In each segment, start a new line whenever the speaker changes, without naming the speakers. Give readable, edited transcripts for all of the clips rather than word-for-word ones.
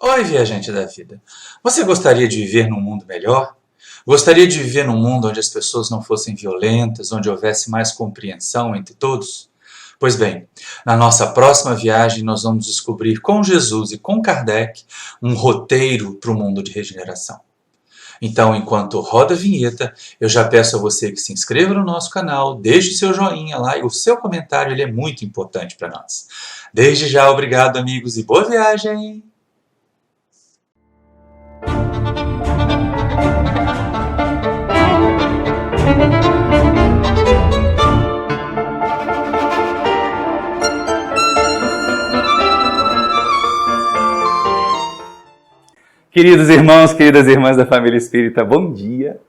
Oi, viajante da vida. Você gostaria de viver num mundo melhor? Gostaria de viver num mundo onde as pessoas não fossem violentas, onde houvesse mais compreensão entre todos? Pois bem, na nossa próxima viagem nós vamos descobrir com Jesus e com Kardec um roteiro para o mundo de regeneração. Então, enquanto roda a vinheta, eu já peço a você que se inscreva no nosso canal, deixe seu joinha lá e o seu comentário ele é muito importante para nós. Desde já, obrigado amigos e boa viagem!
Queridos irmãos, queridas irmãs da família espírita, bom dia!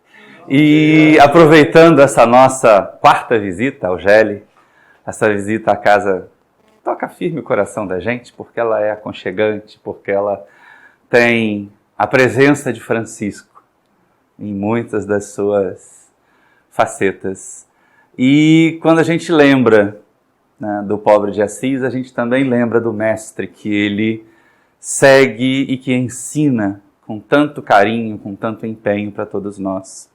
E aproveitando essa nossa quarta visita ao GELE, essa visita à casa toca firme o coração da gente, porque ela é aconchegante, porque ela tem a presença de Francisco em muitas das suas facetas. E quando a gente lembra, né, do pobre de Assis, a gente também lembra do mestre que ele segue e que ensina com tanto carinho, com tanto empenho para todos nós.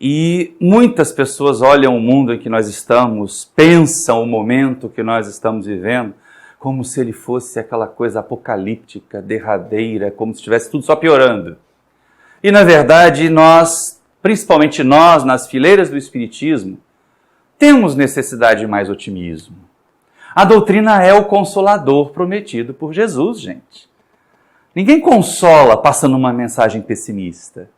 E muitas pessoas olham o mundo em que nós estamos, pensam o momento que nós estamos vivendo, como se ele fosse aquela coisa apocalíptica, derradeira, como se estivesse tudo só piorando. E na verdade nós, principalmente nós, nas fileiras do Espiritismo, temos necessidade de mais otimismo. A doutrina é o consolador prometido por Jesus, gente. Ninguém consola passando uma mensagem pessimista.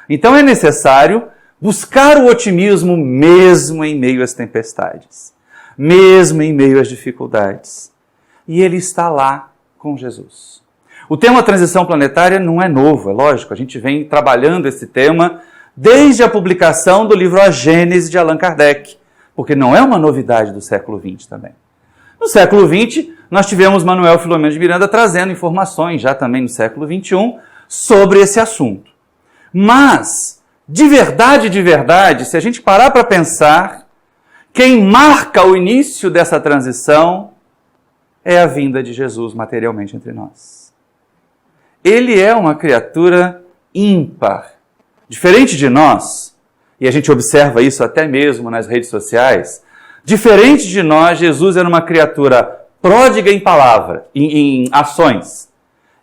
Então é necessário buscar o otimismo mesmo em meio às tempestades, mesmo em meio às dificuldades. E ele está lá com Jesus. O tema transição planetária não é novo, é lógico. A gente vem trabalhando esse tema desde a publicação do livro A Gênese de Allan Kardec, porque não é uma novidade do século XX também. No século XX, nós tivemos Manuel Filomeno de Miranda trazendo informações, já também no século XXI, sobre esse assunto. Mas, de verdade, se a gente parar para pensar, quem marca o início dessa transição é a vinda de Jesus materialmente entre nós. Ele é uma criatura ímpar. Diferente de nós, e a gente observa isso até mesmo nas redes sociais, diferente de nós, Jesus era uma criatura pródiga em palavra, em ações,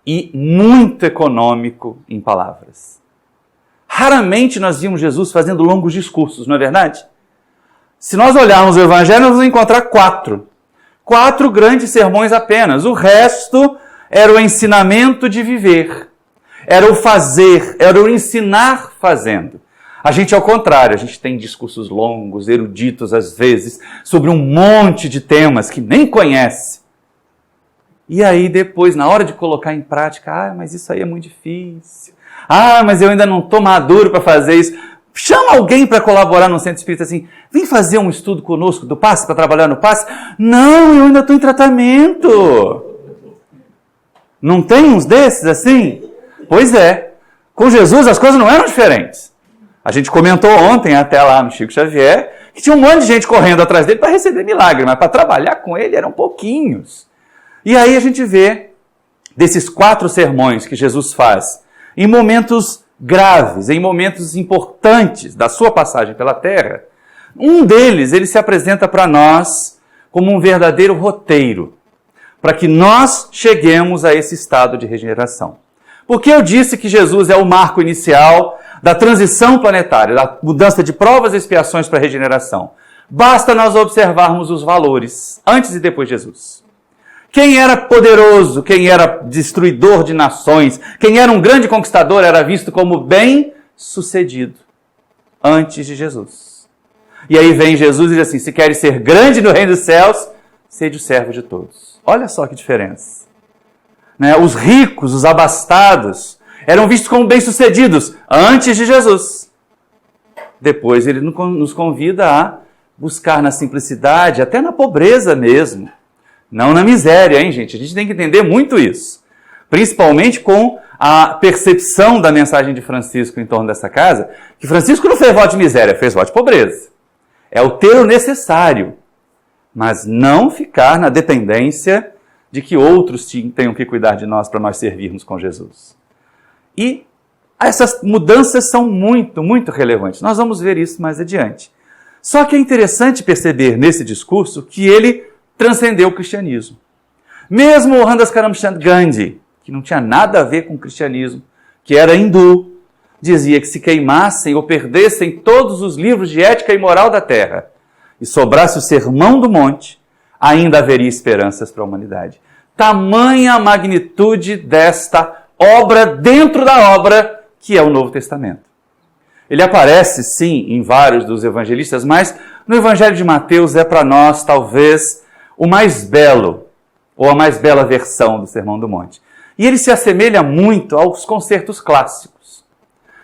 e muito econômico em palavras. Raramente nós vimos Jesus fazendo longos discursos, não é verdade? Se nós olharmos o Evangelho, nós vamos encontrar quatro grandes sermões apenas. O resto era o ensinamento de viver, era o fazer, era o ensinar fazendo. A gente, ao contrário, a gente tem discursos longos, eruditos às vezes, sobre um monte de temas que nem conhece. E aí depois, na hora de colocar em prática, mas isso aí é muito difícil. Mas eu ainda não estou maduro para fazer isso. Chama alguém para colaborar no centro espírita assim, vem fazer um estudo conosco do passe, para trabalhar no passe. Não, eu ainda estou em tratamento. Não tem uns desses assim? Pois é, com Jesus as coisas não eram diferentes. A gente comentou ontem até lá no Chico Xavier que tinha um monte de gente correndo atrás dele para receber milagre, mas para trabalhar com ele eram pouquinhos. E aí a gente vê desses 4 sermões que Jesus faz em momentos graves, em momentos importantes da sua passagem pela Terra, um deles ele se apresenta para nós como um verdadeiro roteiro para que nós cheguemos a esse estado de regeneração. Porque eu disse que Jesus é o marco inicial da transição planetária, da mudança de provas e expiações para a regeneração. Basta nós observarmos os valores antes e depois de Jesus. Quem era poderoso, quem era destruidor de nações, quem era um grande conquistador era visto como bem-sucedido antes de Jesus. E aí vem Jesus e diz assim, se queres ser grande no reino dos céus, sede o servo de todos. Olha só que diferença. Os ricos, os abastados, eram vistos como bem-sucedidos antes de Jesus. Depois ele nos convida a buscar na simplicidade, até na pobreza mesmo. Não na miséria, hein, gente? A gente tem que entender muito isso. Principalmente com a percepção da mensagem de Francisco em torno dessa casa, que Francisco não fez voto de miséria, fez voto de pobreza. É o ter o necessário, mas não ficar na dependência de que outros tenham que cuidar de nós para nós servirmos com Jesus. E essas mudanças são muito, muito relevantes. Nós vamos ver isso mais adiante. Só que é interessante perceber nesse discurso que ele transcendeu o cristianismo. Mesmo Mohandas Karamchand Gandhi, que não tinha nada a ver com o cristianismo, que era hindu, dizia que se queimassem ou perdessem todos os livros de ética e moral da terra e sobrasse o Sermão do Monte, ainda haveria esperanças para a humanidade. Tamanha a magnitude desta obra dentro da obra que é o Novo Testamento. Ele aparece, sim, em vários dos evangelistas, mas no Evangelho de Mateus é para nós, talvez, o mais belo, ou a mais bela versão do Sermão do Monte. E ele se assemelha muito aos concertos clássicos.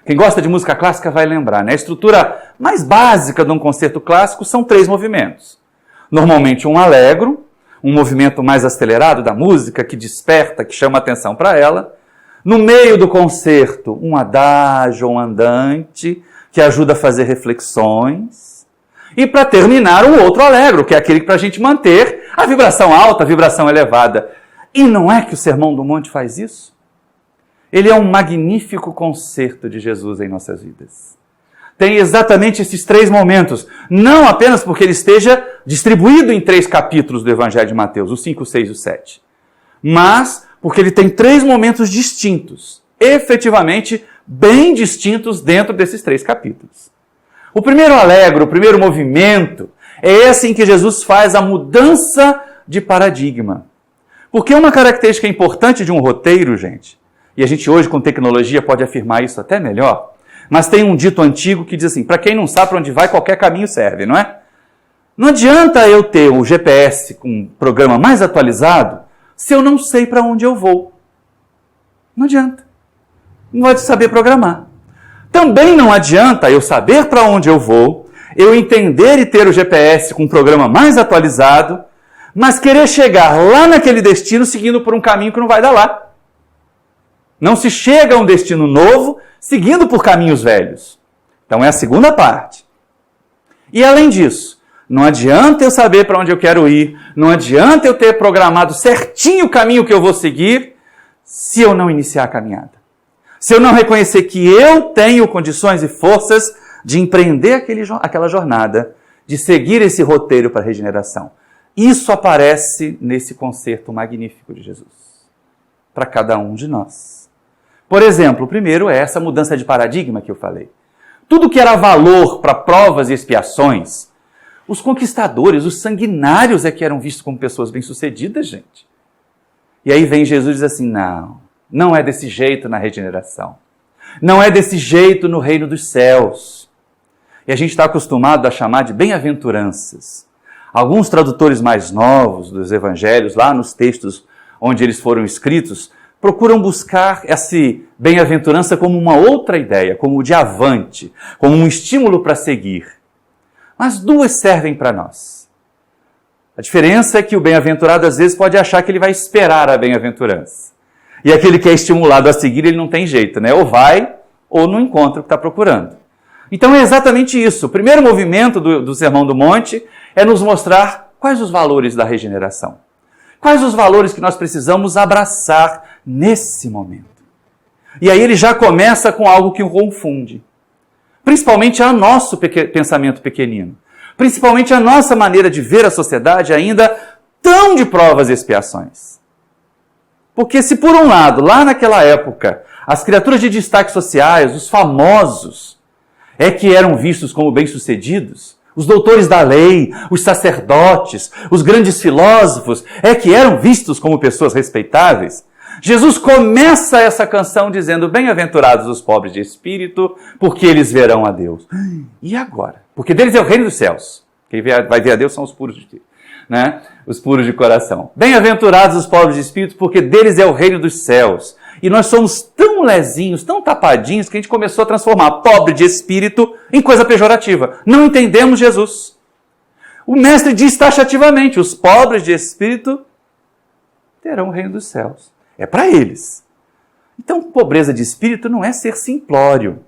Quem gosta de música clássica vai lembrar, né? A estrutura mais básica de um concerto clássico são 3 movimentos. Normalmente um allegro, um movimento mais acelerado da música, que desperta, que chama atenção para ela. No meio do concerto, um adágio, um andante, que ajuda a fazer reflexões. E para terminar, um outro allegro, que é aquele para a gente manter a vibração alta, a vibração elevada. E não é que o Sermão do Monte faz isso? Ele é um magnífico concerto de Jesus em nossas vidas. Tem exatamente esses 3 momentos, não apenas porque ele esteja distribuído em 3 capítulos do Evangelho de Mateus, o 5, o 6 e o 7, mas porque ele tem 3 momentos distintos, efetivamente bem distintos dentro desses 3 capítulos. O primeiro allegro, o primeiro movimento, é esse em que Jesus faz a mudança de paradigma. Porque uma característica importante de um roteiro, gente, e a gente hoje com tecnologia pode afirmar isso até melhor, mas tem um dito antigo que diz assim, para quem não sabe para onde vai, qualquer caminho serve, não é? Não adianta eu ter o GPS com um programa mais atualizado se eu não sei para onde eu vou. Não adianta. Não pode saber programar. Também não adianta eu saber para onde eu vou, eu entender e ter o GPS com um programa mais atualizado, mas querer chegar lá naquele destino seguindo por um caminho que não vai dar lá. Não se chega a um destino novo seguindo por caminhos velhos. Então é a segunda parte. E além disso, não adianta eu saber para onde eu quero ir, não adianta eu ter programado certinho o caminho que eu vou seguir, se eu não iniciar a caminhada. Se eu não reconhecer que eu tenho condições e forças de empreender aquela jornada, de seguir esse roteiro para a regeneração. Isso aparece nesse concerto magnífico de Jesus, para cada um de nós. Por exemplo, o primeiro é essa mudança de paradigma que eu falei. Tudo que era valor para provas e expiações, os conquistadores, os sanguinários é que eram vistos como pessoas bem-sucedidas, gente. E aí vem Jesus e diz assim, não é desse jeito na regeneração. Não é desse jeito no reino dos céus. E a gente está acostumado a chamar de bem-aventuranças. Alguns tradutores mais novos dos evangelhos, lá nos textos onde eles foram escritos, procuram buscar essa bem-aventurança como uma outra ideia, como de avante, como um estímulo para seguir. Mas 2 servem para nós. A diferença é que o bem-aventurado às vezes pode achar que ele vai esperar a bem-aventurança. E aquele que é estimulado a seguir, ele não tem jeito, né? Ou vai, ou não encontra o que está procurando. Então é exatamente isso. O primeiro movimento do Sermão do Monte é nos mostrar quais os valores da regeneração. Quais os valores que nós precisamos abraçar nesse momento. E aí ele já começa com algo que o confunde. Principalmente a nosso pensamento pequenino. Principalmente a nossa maneira de ver a sociedade ainda tão de provas e expiações. Porque se por um lado, lá naquela época, as criaturas de destaque sociais, os famosos, é que eram vistos como bem-sucedidos, os doutores da lei, os sacerdotes, os grandes filósofos, é que eram vistos como pessoas respeitáveis, Jesus começa essa canção dizendo, bem-aventurados os pobres de espírito, porque eles verão a Deus. E agora? Porque deles é o reino dos céus. Quem vai ver a Deus são os puros de espírito, né? Os puros de coração. Bem-aventurados os pobres de espírito, porque deles é o reino dos céus. E nós somos tão lezinhos, tão tapadinhos, que a gente começou a transformar pobre de espírito em coisa pejorativa. Não entendemos Jesus. O mestre diz taxativamente, os pobres de espírito terão o reino dos céus. É para eles. Então, pobreza de espírito não é ser simplório.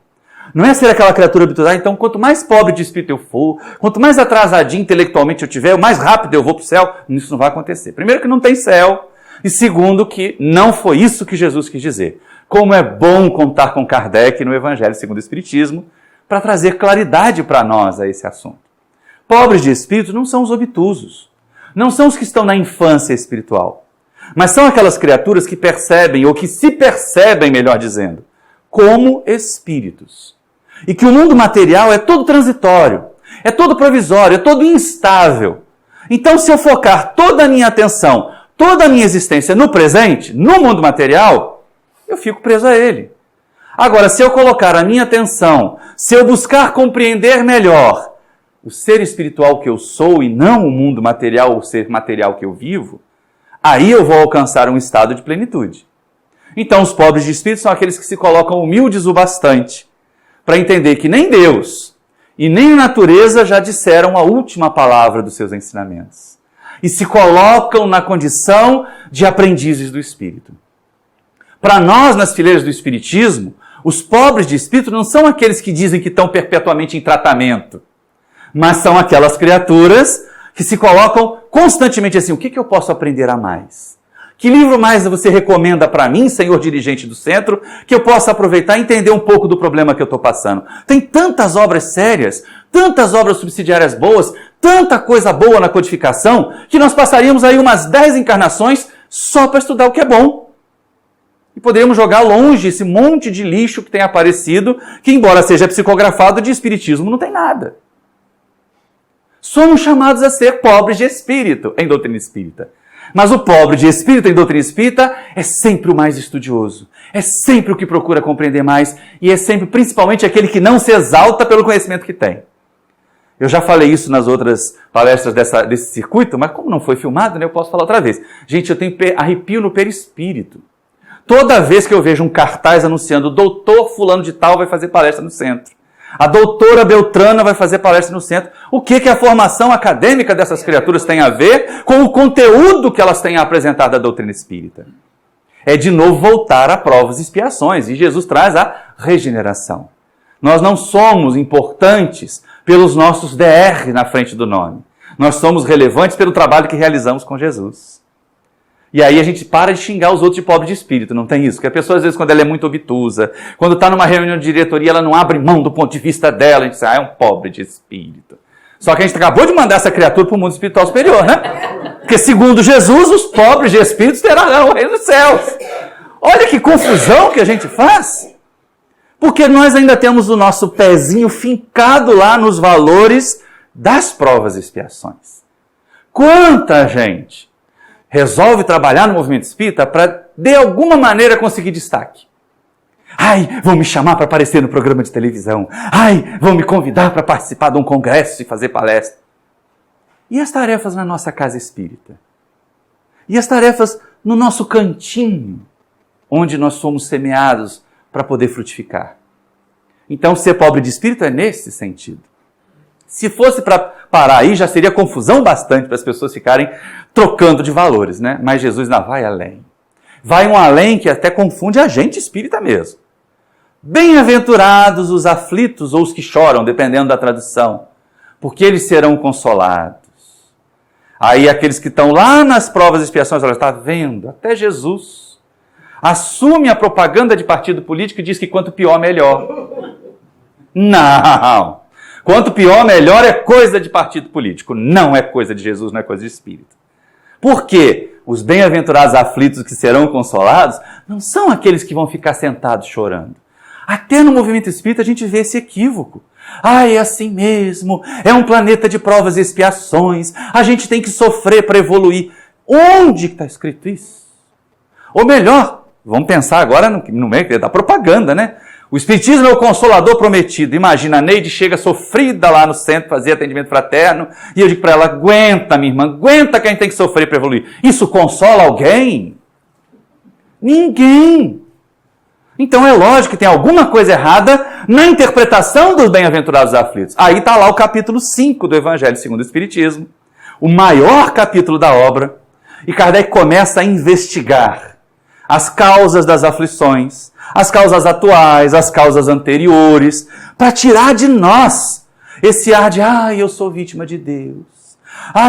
Não é ser aquela criatura habituada, então quanto mais pobre de espírito eu for, quanto mais atrasadinho intelectualmente eu tiver, mais rápido eu vou para o céu. Isso não vai acontecer. Primeiro que não tem céu. E segundo, que não foi isso que Jesus quis dizer. Como é bom contar com Kardec no Evangelho segundo o Espiritismo para trazer claridade para nós a esse assunto. Pobres de espírito não são os obtusos, não são os que estão na infância espiritual, mas são aquelas criaturas que percebem, ou que se percebem, melhor dizendo, como espíritos. E que o mundo material é todo transitório, é todo provisório, é todo instável. Então, se eu focar toda a minha atenção, toda a minha existência no presente, no mundo material, eu fico preso a ele. Agora, se eu colocar a minha atenção, se eu buscar compreender melhor o ser espiritual que eu sou e não o mundo material, o ser material que eu vivo, aí eu vou alcançar um estado de plenitude. Então, os pobres de espírito são aqueles que se colocam humildes o bastante para entender que nem Deus e nem a natureza já disseram a última palavra dos seus ensinamentos. E se colocam na condição de aprendizes do Espírito. Para nós, nas fileiras do Espiritismo, os pobres de espírito não são aqueles que dizem que estão perpetuamente em tratamento, mas são aquelas criaturas que se colocam constantemente assim, o que eu posso aprender a mais? Que livro mais você recomenda para mim, senhor dirigente do centro, que eu possa aproveitar e entender um pouco do problema que eu estou passando? Tem tantas obras sérias, tantas obras subsidiárias boas, tanta coisa boa na codificação, que nós passaríamos aí umas 10 encarnações só para estudar o que é bom. E poderíamos jogar longe esse monte de lixo que tem aparecido, que embora seja psicografado, de espiritismo não tem nada. Somos chamados a ser pobres de espírito em doutrina espírita. Mas o pobre de espírito em doutrina espírita é sempre o mais estudioso, é sempre o que procura compreender mais e é sempre, principalmente, aquele que não se exalta pelo conhecimento que tem. Eu já falei isso nas outras palestras desse circuito, mas como não foi filmado, né, eu posso falar outra vez. Gente, eu tenho arrepio no perispírito. Toda vez que eu vejo um cartaz anunciando o doutor fulano de tal vai fazer palestra no centro, a doutora Beltrana vai fazer palestra no centro, o que a formação acadêmica dessas criaturas tem a ver com o conteúdo que elas têm a apresentar da doutrina espírita? É de novo voltar a provas e expiações, e Jesus traz a regeneração. Nós não somos importantes pelos nossos DR na frente do nome. Nós somos relevantes pelo trabalho que realizamos com Jesus. E aí a gente para de xingar os outros de pobre de espírito, não tem isso? Porque a pessoa, às vezes, quando ela é muito obtusa, quando está numa reunião de diretoria, ela não abre mão do ponto de vista dela, a gente diz, é um pobre de espírito. Só que a gente acabou de mandar essa criatura para o mundo espiritual superior, né? Porque, segundo Jesus, os pobres de espírito terão o reino dos céus. Olha que confusão que a gente faz. Porque nós ainda temos o nosso pezinho fincado lá nos valores das provas e expiações. Quanta gente resolve trabalhar no movimento espírita para, de alguma maneira, conseguir destaque. Ai, vão me chamar para aparecer no programa de televisão. Ai, vão me convidar para participar de um congresso e fazer palestra. E as tarefas na nossa casa espírita? E as tarefas no nosso cantinho, onde nós somos semeados para poder frutificar? Então, ser pobre de espírito é nesse sentido. Se fosse para parar aí, já seria confusão bastante para as pessoas ficarem trocando de valores, né? Mas Jesus não vai além. Vai um além que até confunde a gente espírita mesmo. Bem-aventurados os aflitos ou os que choram, dependendo da tradução, porque eles serão consolados. Aí aqueles que estão lá nas provas e expiações, olha, está vendo? Até Jesus assume a propaganda de partido político e diz que quanto pior, melhor. Não! Quanto pior, melhor é coisa de partido político. Não é coisa de Jesus, não é coisa de espírito. Por quê? Os bem-aventurados aflitos que serão consolados não são aqueles que vão ficar sentados chorando. Até no movimento espírita a gente vê esse equívoco. É assim mesmo, é um planeta de provas e expiações, a gente tem que sofrer para evoluir. Onde está escrito isso? Ou melhor, vamos pensar agora no meio da propaganda, né? O Espiritismo é o consolador prometido. Imagina, a Neide chega sofrida lá no centro, fazer atendimento fraterno, e eu digo para ela, aguenta, minha irmã, aguenta que a gente tem que sofrer para evoluir. Isso consola alguém? Ninguém. Então é lógico que tem alguma coisa errada na interpretação dos bem-aventurados aflitos. Aí está lá o capítulo 5 do Evangelho segundo o Espiritismo, o maior capítulo da obra, e Kardec começa a investigar as causas das aflições, as causas atuais, as causas anteriores, para tirar de nós esse ar de, eu sou vítima de Deus.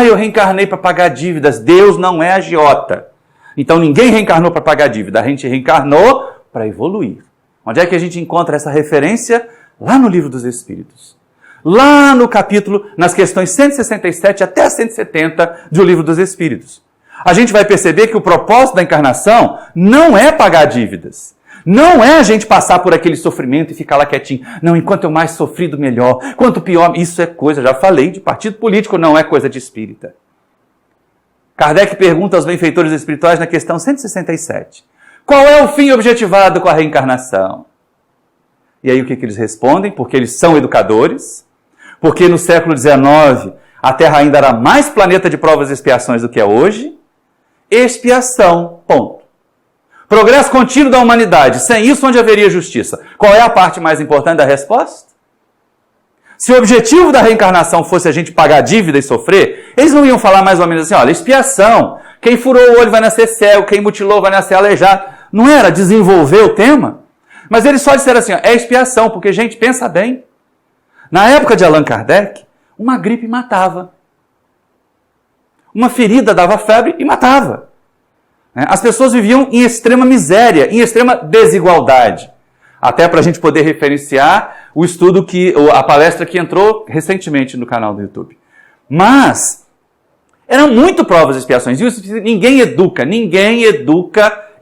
Eu reencarnei para pagar dívidas. Deus não é agiota. Então ninguém reencarnou para pagar dívida, a gente reencarnou para evoluir. Onde é que a gente encontra essa referência? Lá no Livro dos Espíritos. Lá no capítulo, nas questões 167 até 170 do Livro dos Espíritos. A gente vai perceber que o propósito da encarnação não é pagar dívidas. Não é a gente passar por aquele sofrimento e ficar lá quietinho. Não, enquanto eu mais sofrido, melhor. Quanto pior, isso é coisa, já falei, de partido político, não é coisa de espírita. Kardec pergunta aos benfeitores espirituais na questão 167. Qual é o fim objetivado com a reencarnação? E aí o que eles respondem? Porque eles são educadores, porque no século XIX a Terra ainda era mais planeta de provas e expiações do que é hoje. Expiação, ponto. Progresso contínuo da humanidade, sem isso onde haveria justiça? Qual é a parte mais importante da resposta? Se o objetivo da reencarnação fosse a gente pagar dívida e sofrer, eles não iam falar mais ou menos assim, olha, expiação, quem furou o olho vai nascer cego, quem mutilou vai nascer aleijado. Não era desenvolver o tema? Mas eles só disseram assim, ó, é expiação, porque, gente, pensa bem. Na época de Allan Kardec, uma gripe matava. Uma ferida dava febre e matava. As pessoas viviam em extrema miséria, em extrema desigualdade. Até para a gente poder referenciar o estudo, a palestra que entrou recentemente no canal do YouTube. Mas, eram muito provas e expiações. E ninguém educa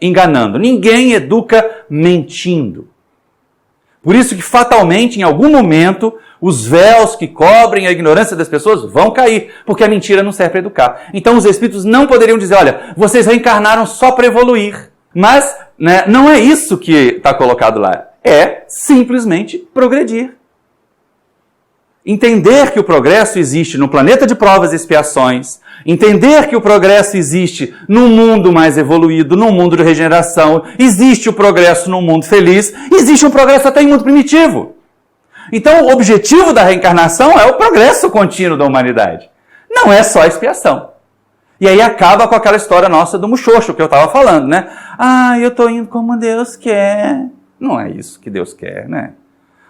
enganando, ninguém educa mentindo. Por isso que fatalmente, em algum momento, os véus que cobrem a ignorância das pessoas vão cair, porque a mentira não serve para educar. Então os espíritos não poderiam dizer, olha, vocês reencarnaram só para evoluir. Mas não é isso que está colocado lá. É simplesmente progredir. Entender que o progresso existe no planeta de provas e expiações, entender que o progresso existe num mundo mais evoluído, num mundo de regeneração, existe o progresso num mundo feliz, existe um progresso até em mundo primitivo. Então, o objetivo da reencarnação é o progresso contínuo da humanidade. Não é só a expiação. E aí acaba com aquela história nossa do muxoxo que eu estava falando, né? Ah, eu estou indo como Deus quer. Não é isso que Deus quer, né?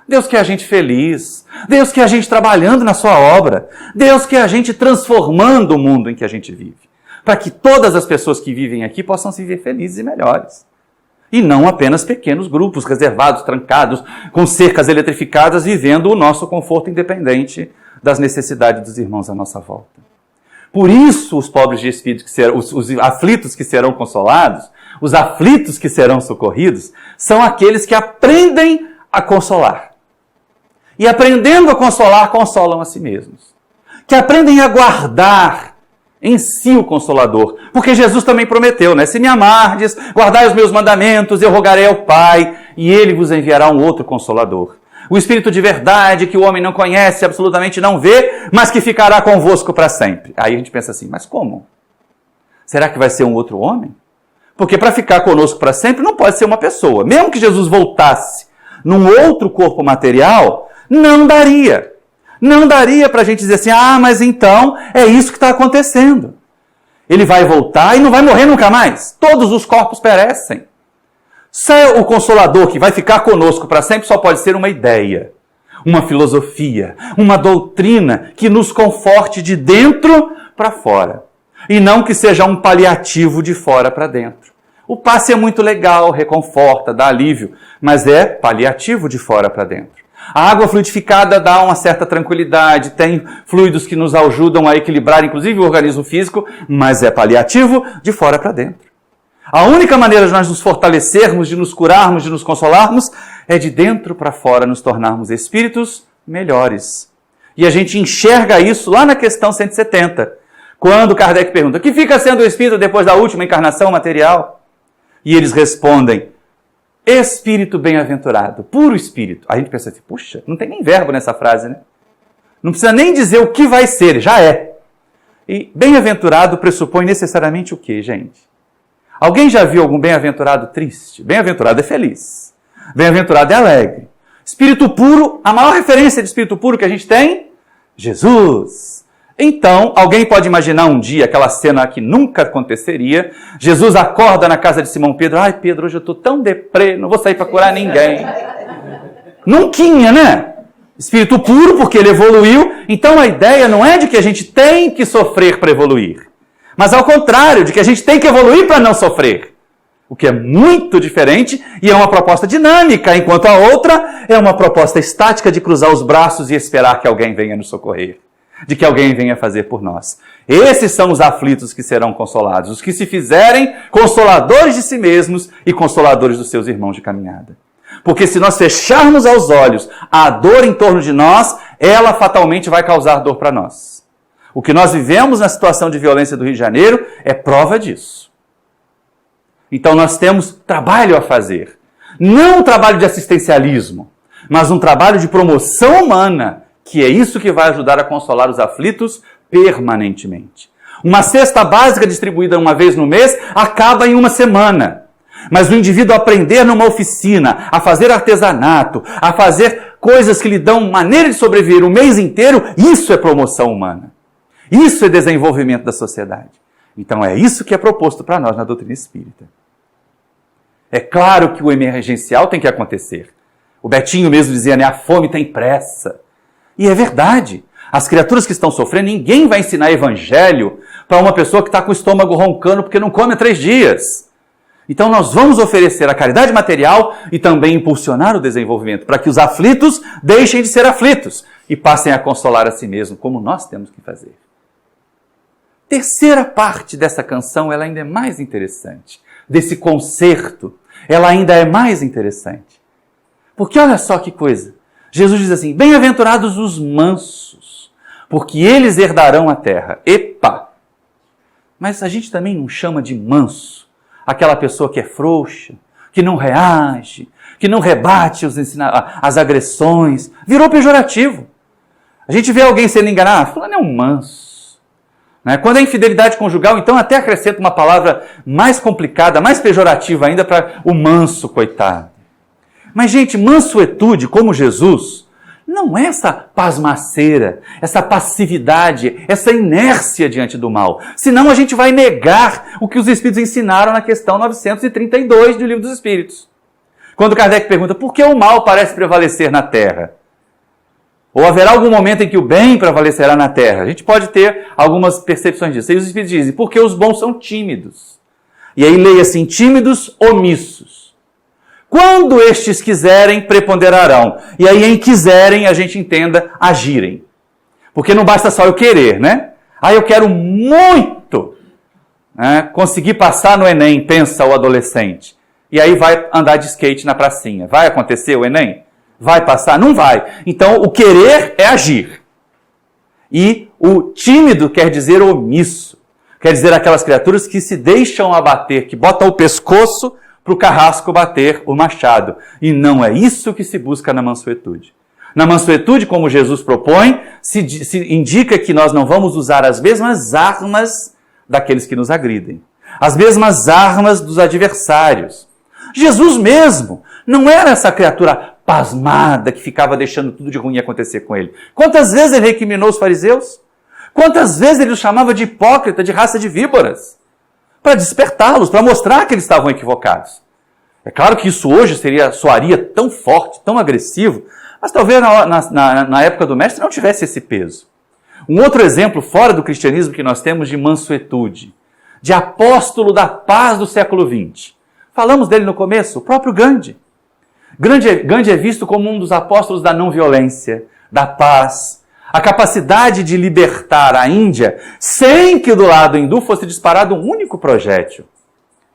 Deus quer a gente feliz. Deus quer a gente trabalhando na sua obra. Deus quer a gente transformando o mundo em que a gente vive. Para que todas as pessoas que vivem aqui possam se viver felizes e melhores. E não apenas pequenos grupos reservados, trancados, com cercas eletrificadas, vivendo o nosso conforto independente das necessidades dos irmãos à nossa volta. Por isso, os pobres de espírito, os aflitos que serão consolados, os aflitos que serão socorridos, são aqueles que aprendem a consolar. E aprendendo a consolar, consolam a si mesmos. Que aprendem a guardar em si o Consolador. Porque Jesus também prometeu, né? Se me amardes, guardai os meus mandamentos, eu rogarei ao Pai, e Ele vos enviará um outro Consolador. O Espírito de verdade que o homem não conhece, absolutamente não vê, mas que ficará convosco para sempre. Aí a gente pensa assim, mas como? Será que vai ser um outro homem? Porque para ficar conosco para sempre não pode ser uma pessoa. Mesmo que Jesus voltasse num outro corpo material, não daria. Não daria para a gente dizer assim, ah, mas então é isso que está acontecendo. Ele vai voltar e não vai morrer nunca mais. Todos os corpos perecem. Só o Consolador que vai ficar conosco para sempre só pode ser uma ideia, uma filosofia, uma doutrina que nos conforte de dentro para fora. E não que seja um paliativo de fora para dentro. O passe é muito legal, reconforta, dá alívio, mas é paliativo de fora para dentro. A água fluidificada dá uma certa tranquilidade, tem fluidos que nos ajudam a equilibrar, inclusive o organismo físico, mas é paliativo de fora para dentro. A única maneira de nós nos fortalecermos, de nos curarmos, de nos consolarmos, é de dentro para fora nos tornarmos espíritos melhores. E a gente enxerga isso lá na questão 170, quando Kardec pergunta, o que fica sendo o espírito depois da última encarnação material? E eles respondem, espírito bem-aventurado, puro espírito. A gente pensa assim, puxa, não tem nem verbo nessa frase, né? Não precisa nem dizer o que vai ser, já é. E bem-aventurado pressupõe necessariamente o quê, gente? Alguém já viu algum bem-aventurado triste? Bem-aventurado é feliz. Bem-aventurado é alegre. Espírito puro, a maior referência de espírito puro que a gente tem? Jesus. Então, alguém pode imaginar um dia aquela cena que nunca aconteceria. Jesus acorda na casa de Simão Pedro. Ai, Pedro, hoje eu estou tão deprê, não vou sair para curar ninguém. Nunquinha, né? Espírito puro, porque ele evoluiu. Então, a ideia não é de que a gente tem que sofrer para evoluir. mas ao contrário, de que a gente tem que evoluir para não sofrer. O que é muito diferente e é uma proposta dinâmica, enquanto a outra é uma proposta estática de cruzar os braços e esperar que alguém venha nos socorrer, de que alguém venha fazer por nós. Esses são os aflitos que serão consolados, os que se fizerem consoladores de si mesmos e consoladores dos seus irmãos de caminhada. Porque se nós fecharmos aos olhos a dor em torno de nós, ela fatalmente vai causar dor para nós. O que nós vivemos na situação de violência do Rio de Janeiro é prova disso. Então nós temos trabalho a fazer. Não um trabalho de assistencialismo, mas um trabalho de promoção humana, que é isso que vai ajudar a consolar os aflitos permanentemente. Uma cesta básica distribuída uma vez no mês acaba em uma semana. Mas o indivíduo aprender numa oficina, a fazer artesanato, a fazer coisas que lhe dão maneira de sobreviver o mês inteiro, isso é promoção humana. Isso é desenvolvimento da sociedade. Então é isso que é proposto para nós na doutrina espírita. É claro que o emergencial tem que acontecer. O Betinho mesmo dizia, né, a fome tem pressa. E é verdade. As criaturas que estão sofrendo, ninguém vai ensinar evangelho para uma pessoa que está com o estômago roncando porque não come há 3 dias. Então nós vamos oferecer a caridade material e também impulsionar o desenvolvimento, para que os aflitos deixem de ser aflitos e passem a consolar a si mesmos, como nós temos que fazer. Terceira parte dessa canção, ela ainda é mais interessante. Desse concerto, ela ainda é mais interessante. Porque olha só que coisa. Jesus diz assim, bem-aventurados os mansos, porque eles herdarão a terra. Epa! Mas a gente também não chama de manso aquela pessoa que é frouxa, que não reage, que não rebate as agressões. Virou pejorativo. A gente vê alguém sendo enganado, fulano é um manso. Né? Quando é infidelidade conjugal, então até acrescenta uma palavra mais complicada, mais pejorativa ainda para o manso, coitado. Mas, gente, mansuetude, como Jesus, não é essa pasmaceira, essa passividade, essa inércia diante do mal. Senão a gente vai negar o que os Espíritos ensinaram na questão 932 do Livro dos Espíritos. Quando Kardec pergunta por que o mal parece prevalecer na Terra? Ou haverá algum momento em que o bem prevalecerá na Terra? A gente pode ter algumas percepções disso. E os Espíritos dizem, porque os bons são tímidos. E aí leia assim, tímidos, omissos. Quando estes quiserem, preponderarão. E aí, em quiserem, a gente entenda, agirem. Porque não basta só eu querer, né? Eu quero muito conseguir passar no Enem, pensa o adolescente. E aí vai andar de skate na pracinha. Vai acontecer o Enem? Vai passar? Não vai. Então, o querer é agir. E o tímido quer dizer omisso. Quer dizer aquelas criaturas que se deixam abater, que botam o pescoço para o carrasco bater o machado. E não é isso que se busca na mansuetude. Na mansuetude, como Jesus propõe, se indica que nós não vamos usar as mesmas armas daqueles que nos agridem. As mesmas armas dos adversários. Jesus mesmo não era essa criatura pasmada que ficava deixando tudo de ruim acontecer com ele. Quantas vezes ele recriminou os fariseus? Quantas vezes ele os chamava de hipócrita, de raça de víboras? Para despertá-los, para mostrar que eles estavam equivocados. É claro que isso hoje soaria tão forte, tão agressivo, mas talvez na época do mestre não tivesse esse peso. Um outro exemplo fora do cristianismo que nós temos de mansuetude, de apóstolo da paz do século XX. Falamos dele no começo, o próprio Gandhi. Gandhi é visto como um dos apóstolos da não violência, da paz, a capacidade de libertar a Índia sem que do lado hindu fosse disparado um único projétil.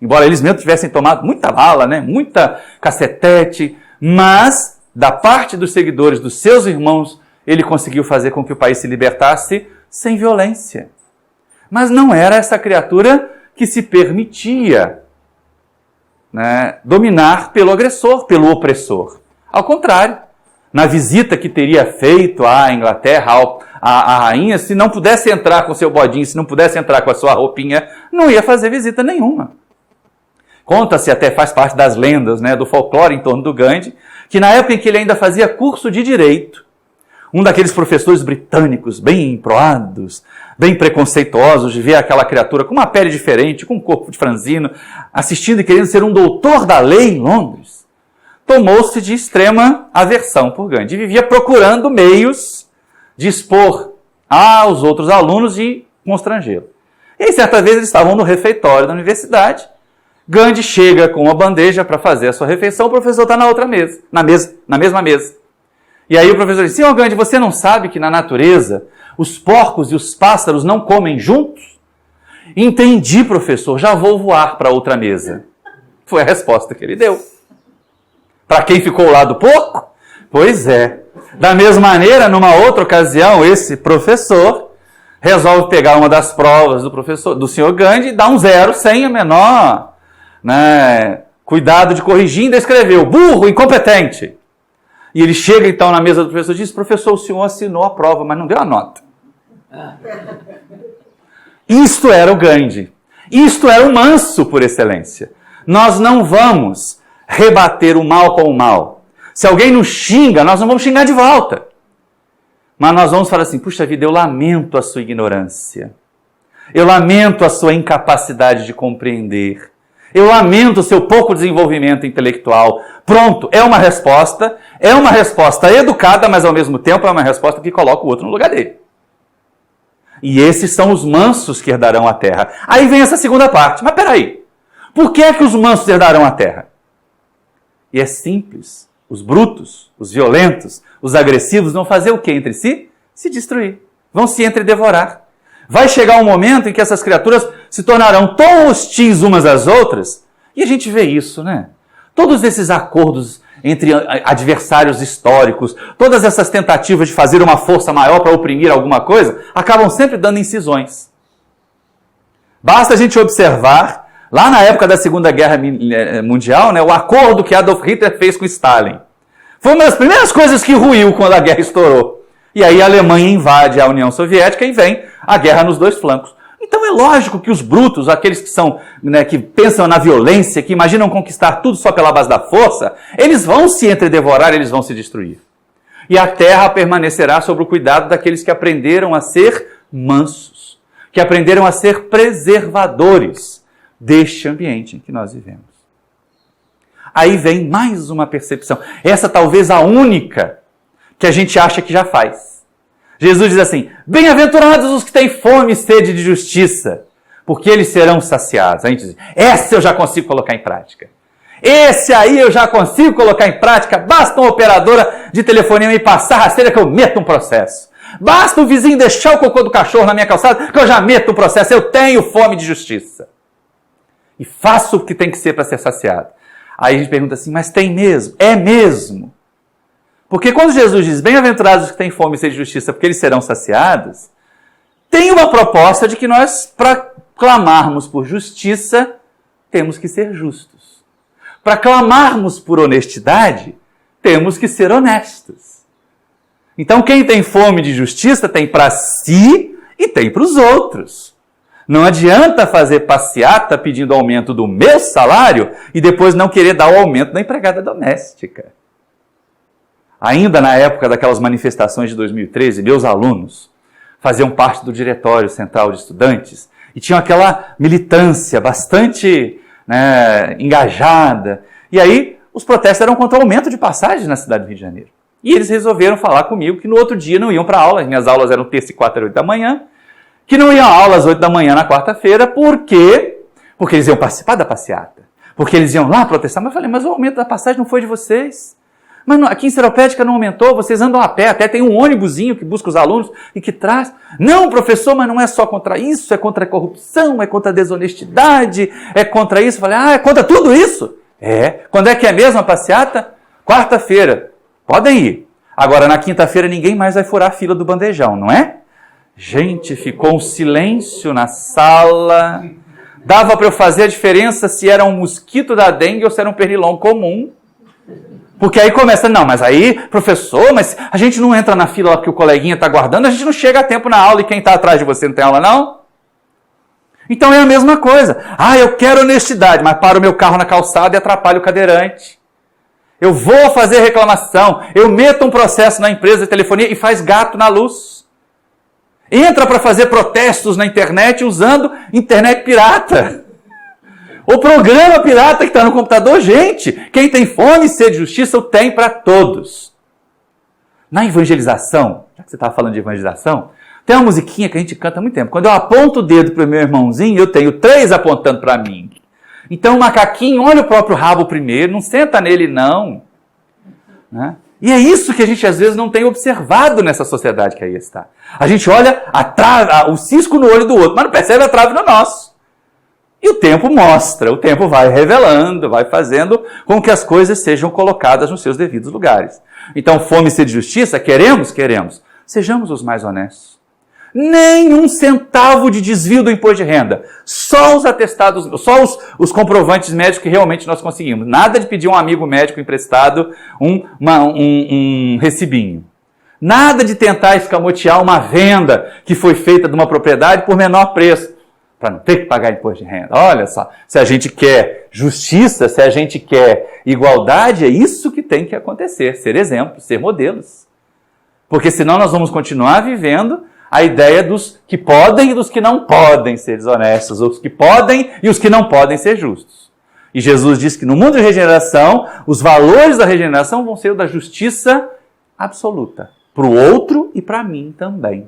Embora eles mesmos tivessem tomado muita bala, muita cacetete, mas da parte dos seguidores, dos seus irmãos, ele conseguiu fazer com que o país se libertasse sem violência. Mas não era essa criatura que se permitia dominar pelo agressor, pelo opressor. Ao contrário, na visita que teria feito à Inglaterra, a rainha, se não pudesse entrar com seu bodinho, se não pudesse entrar com a sua roupinha, não ia fazer visita nenhuma. Conta-se, até faz parte das lendas, do folclore em torno do Gandhi, que na época em que ele ainda fazia curso de direito, um daqueles professores britânicos, bem emproados, bem preconceituosos, de ver aquela criatura com uma pele diferente, com um corpo de franzino, assistindo e querendo ser um doutor da lei em Londres, tomou-se de extrema aversão por Gandhi. Vivia procurando meios de expor aos outros alunos e constrangê-lo. E aí, certa vez, eles estavam no refeitório da universidade. Gandhi chega com uma bandeja para fazer a sua refeição, o professor está na outra mesa, na mesma mesa. E aí o professor diz, senhor Gandhi, você não sabe que na natureza os porcos e os pássaros não comem juntos? Entendi, professor, já vou voar para outra mesa. Foi a resposta que ele deu. Para quem ficou ao lado do porco? Pois é. Da mesma maneira, numa outra ocasião, esse professor resolve pegar uma das provas do senhor Gandhi e dar um 0 sem o menor cuidado de corrigir, ainda escreveu, burro, incompetente. E ele chega então na mesa do professor e diz, professor, o senhor assinou a prova, mas não deu a nota. Isto era o Gandhi. Isto era o manso por excelência. Nós não vamos rebater o mal com o mal. Se alguém nos xinga, nós não vamos xingar de volta. Mas nós vamos falar assim, puxa vida, eu lamento a sua ignorância. Eu lamento a sua incapacidade de compreender. Eu lamento o seu pouco desenvolvimento intelectual. Pronto, é uma resposta educada, mas ao mesmo tempo é uma resposta que coloca o outro no lugar dele. E esses são os mansos que herdarão a terra. Aí vem essa segunda parte. Mas peraí, por que é que os mansos herdarão a terra? E é simples. Os brutos, os violentos, os agressivos vão fazer o que entre si? Se destruir. Vão se entredevorar. Vai chegar um momento em que essas criaturas se tornarão tão hostis umas às outras, e a gente vê isso, né? Todos esses acordos entre adversários históricos, todas essas tentativas de fazer uma força maior para oprimir alguma coisa, acabam sempre dando incisões. Basta a gente observar, lá na época da Segunda Guerra Mundial, né, o acordo que Adolf Hitler fez com Stalin. Foi uma das primeiras coisas que ruiu quando a guerra estourou. E aí a Alemanha invade a União Soviética e vem a guerra nos dois flancos. Então é lógico que os brutos, aqueles que são, que pensam na violência, que imaginam conquistar tudo só pela base da força, eles vão se entredevorar, eles vão se destruir. E a terra permanecerá sob o cuidado daqueles que aprenderam a ser mansos, que aprenderam a ser preservadores deste ambiente em que nós vivemos. Aí vem mais uma percepção, essa talvez a única que a gente acha que já faz. Jesus diz assim, bem-aventurados os que têm fome e sede de justiça, porque eles serão saciados. A gente diz, essa eu já consigo colocar em prática. Esse aí eu já consigo colocar em prática, basta uma operadora de telefonia me passar a rasteira que eu meto um processo. Basta o vizinho deixar o cocô do cachorro na minha calçada que eu já meto um processo. Eu tenho fome de justiça. E faço o que tem que ser para ser saciado. Aí a gente pergunta assim, mas tem mesmo? É mesmo? Porque quando Jesus diz, bem-aventurados os que têm fome e sede de justiça, porque eles serão saciados, tem uma proposta de que nós, para clamarmos por justiça, temos que ser justos. Para clamarmos por honestidade, temos que ser honestos. Então quem tem fome de justiça tem para si e tem para os outros. Não adianta fazer passeata pedindo aumento do meu salário e depois não querer dar o aumento da empregada doméstica. Ainda na época daquelas manifestações de 2013, meus alunos faziam parte do Diretório Central de Estudantes e tinham aquela militância bastante engajada. E aí os protestos eram contra o aumento de passagens na cidade do Rio de Janeiro. E eles resolveram falar comigo que no outro dia não iam para aula, as minhas aulas eram terça e quarta às 8 da manhã, que não iam à aula às 8 da manhã na quarta-feira, por quê? Porque eles iam participar da passeata, porque eles iam lá protestar. Mas eu falei, mas o aumento da passagem não foi de vocês. Mas aqui em Seropédica não aumentou, vocês andam a pé, até tem um ônibusinho que busca os alunos e que traz. Não, professor, mas não é só contra isso, é contra a corrupção, é contra a desonestidade, é contra isso. Eu falei, é contra tudo isso? É. Quando é que é mesmo a passeata? Quarta-feira. Podem ir. Agora, na quinta-feira, ninguém mais vai furar a fila do bandejão, não é? Gente, ficou um silêncio na sala. Dava para eu fazer a diferença se era um mosquito da dengue ou se era um pernilongo comum. Porque aí começa, não, mas aí, professor, mas a gente não entra na fila lá porque o coleguinha está aguardando, a gente não chega a tempo na aula e quem está atrás de você não tem aula, não? Então é a mesma coisa. Eu quero honestidade, mas paro o meu carro na calçada e atrapalho o cadeirante. Eu vou fazer reclamação, eu meto um processo na empresa de telefonia e faz gato na luz. Entra para fazer protestos na internet usando internet pirata. O programa pirata que está no computador, gente, quem tem fome e sede de justiça, o tem para todos. Na evangelização, já que você estava falando de evangelização, Tem uma musiquinha que a gente canta há muito tempo. Quando eu aponto o dedo para o meu irmãozinho, eu tenho 3 apontando para mim. Então o macaquinho olha o próprio rabo primeiro, não senta nele não. Né? E é isso que a gente às vezes não tem observado nessa sociedade que aí está. A gente olha o cisco no olho do outro, mas não percebe a trave no nosso. E o tempo mostra, o tempo vai revelando, vai fazendo com que as coisas sejam colocadas nos seus devidos lugares. Então, fome e sede de justiça, queremos? Queremos. Sejamos os mais honestos. Nem um centavo de desvio do imposto de renda. Só os atestados, só os comprovantes médicos que realmente nós conseguimos. Nada de pedir um amigo médico emprestado um recibinho. Nada de tentar escamotear uma venda que foi feita de uma propriedade por menor preço, para não ter que pagar imposto de renda. Olha só, se a gente quer justiça, se a gente quer igualdade, é isso que tem que acontecer. Ser exemplo, ser modelos. Porque senão nós vamos continuar vivendo a ideia dos que podem e dos que não podem ser desonestos, os que podem e os que não podem ser justos. E Jesus diz que no mundo de regeneração, os valores da regeneração vão ser o da justiça absoluta, para o outro e para mim também.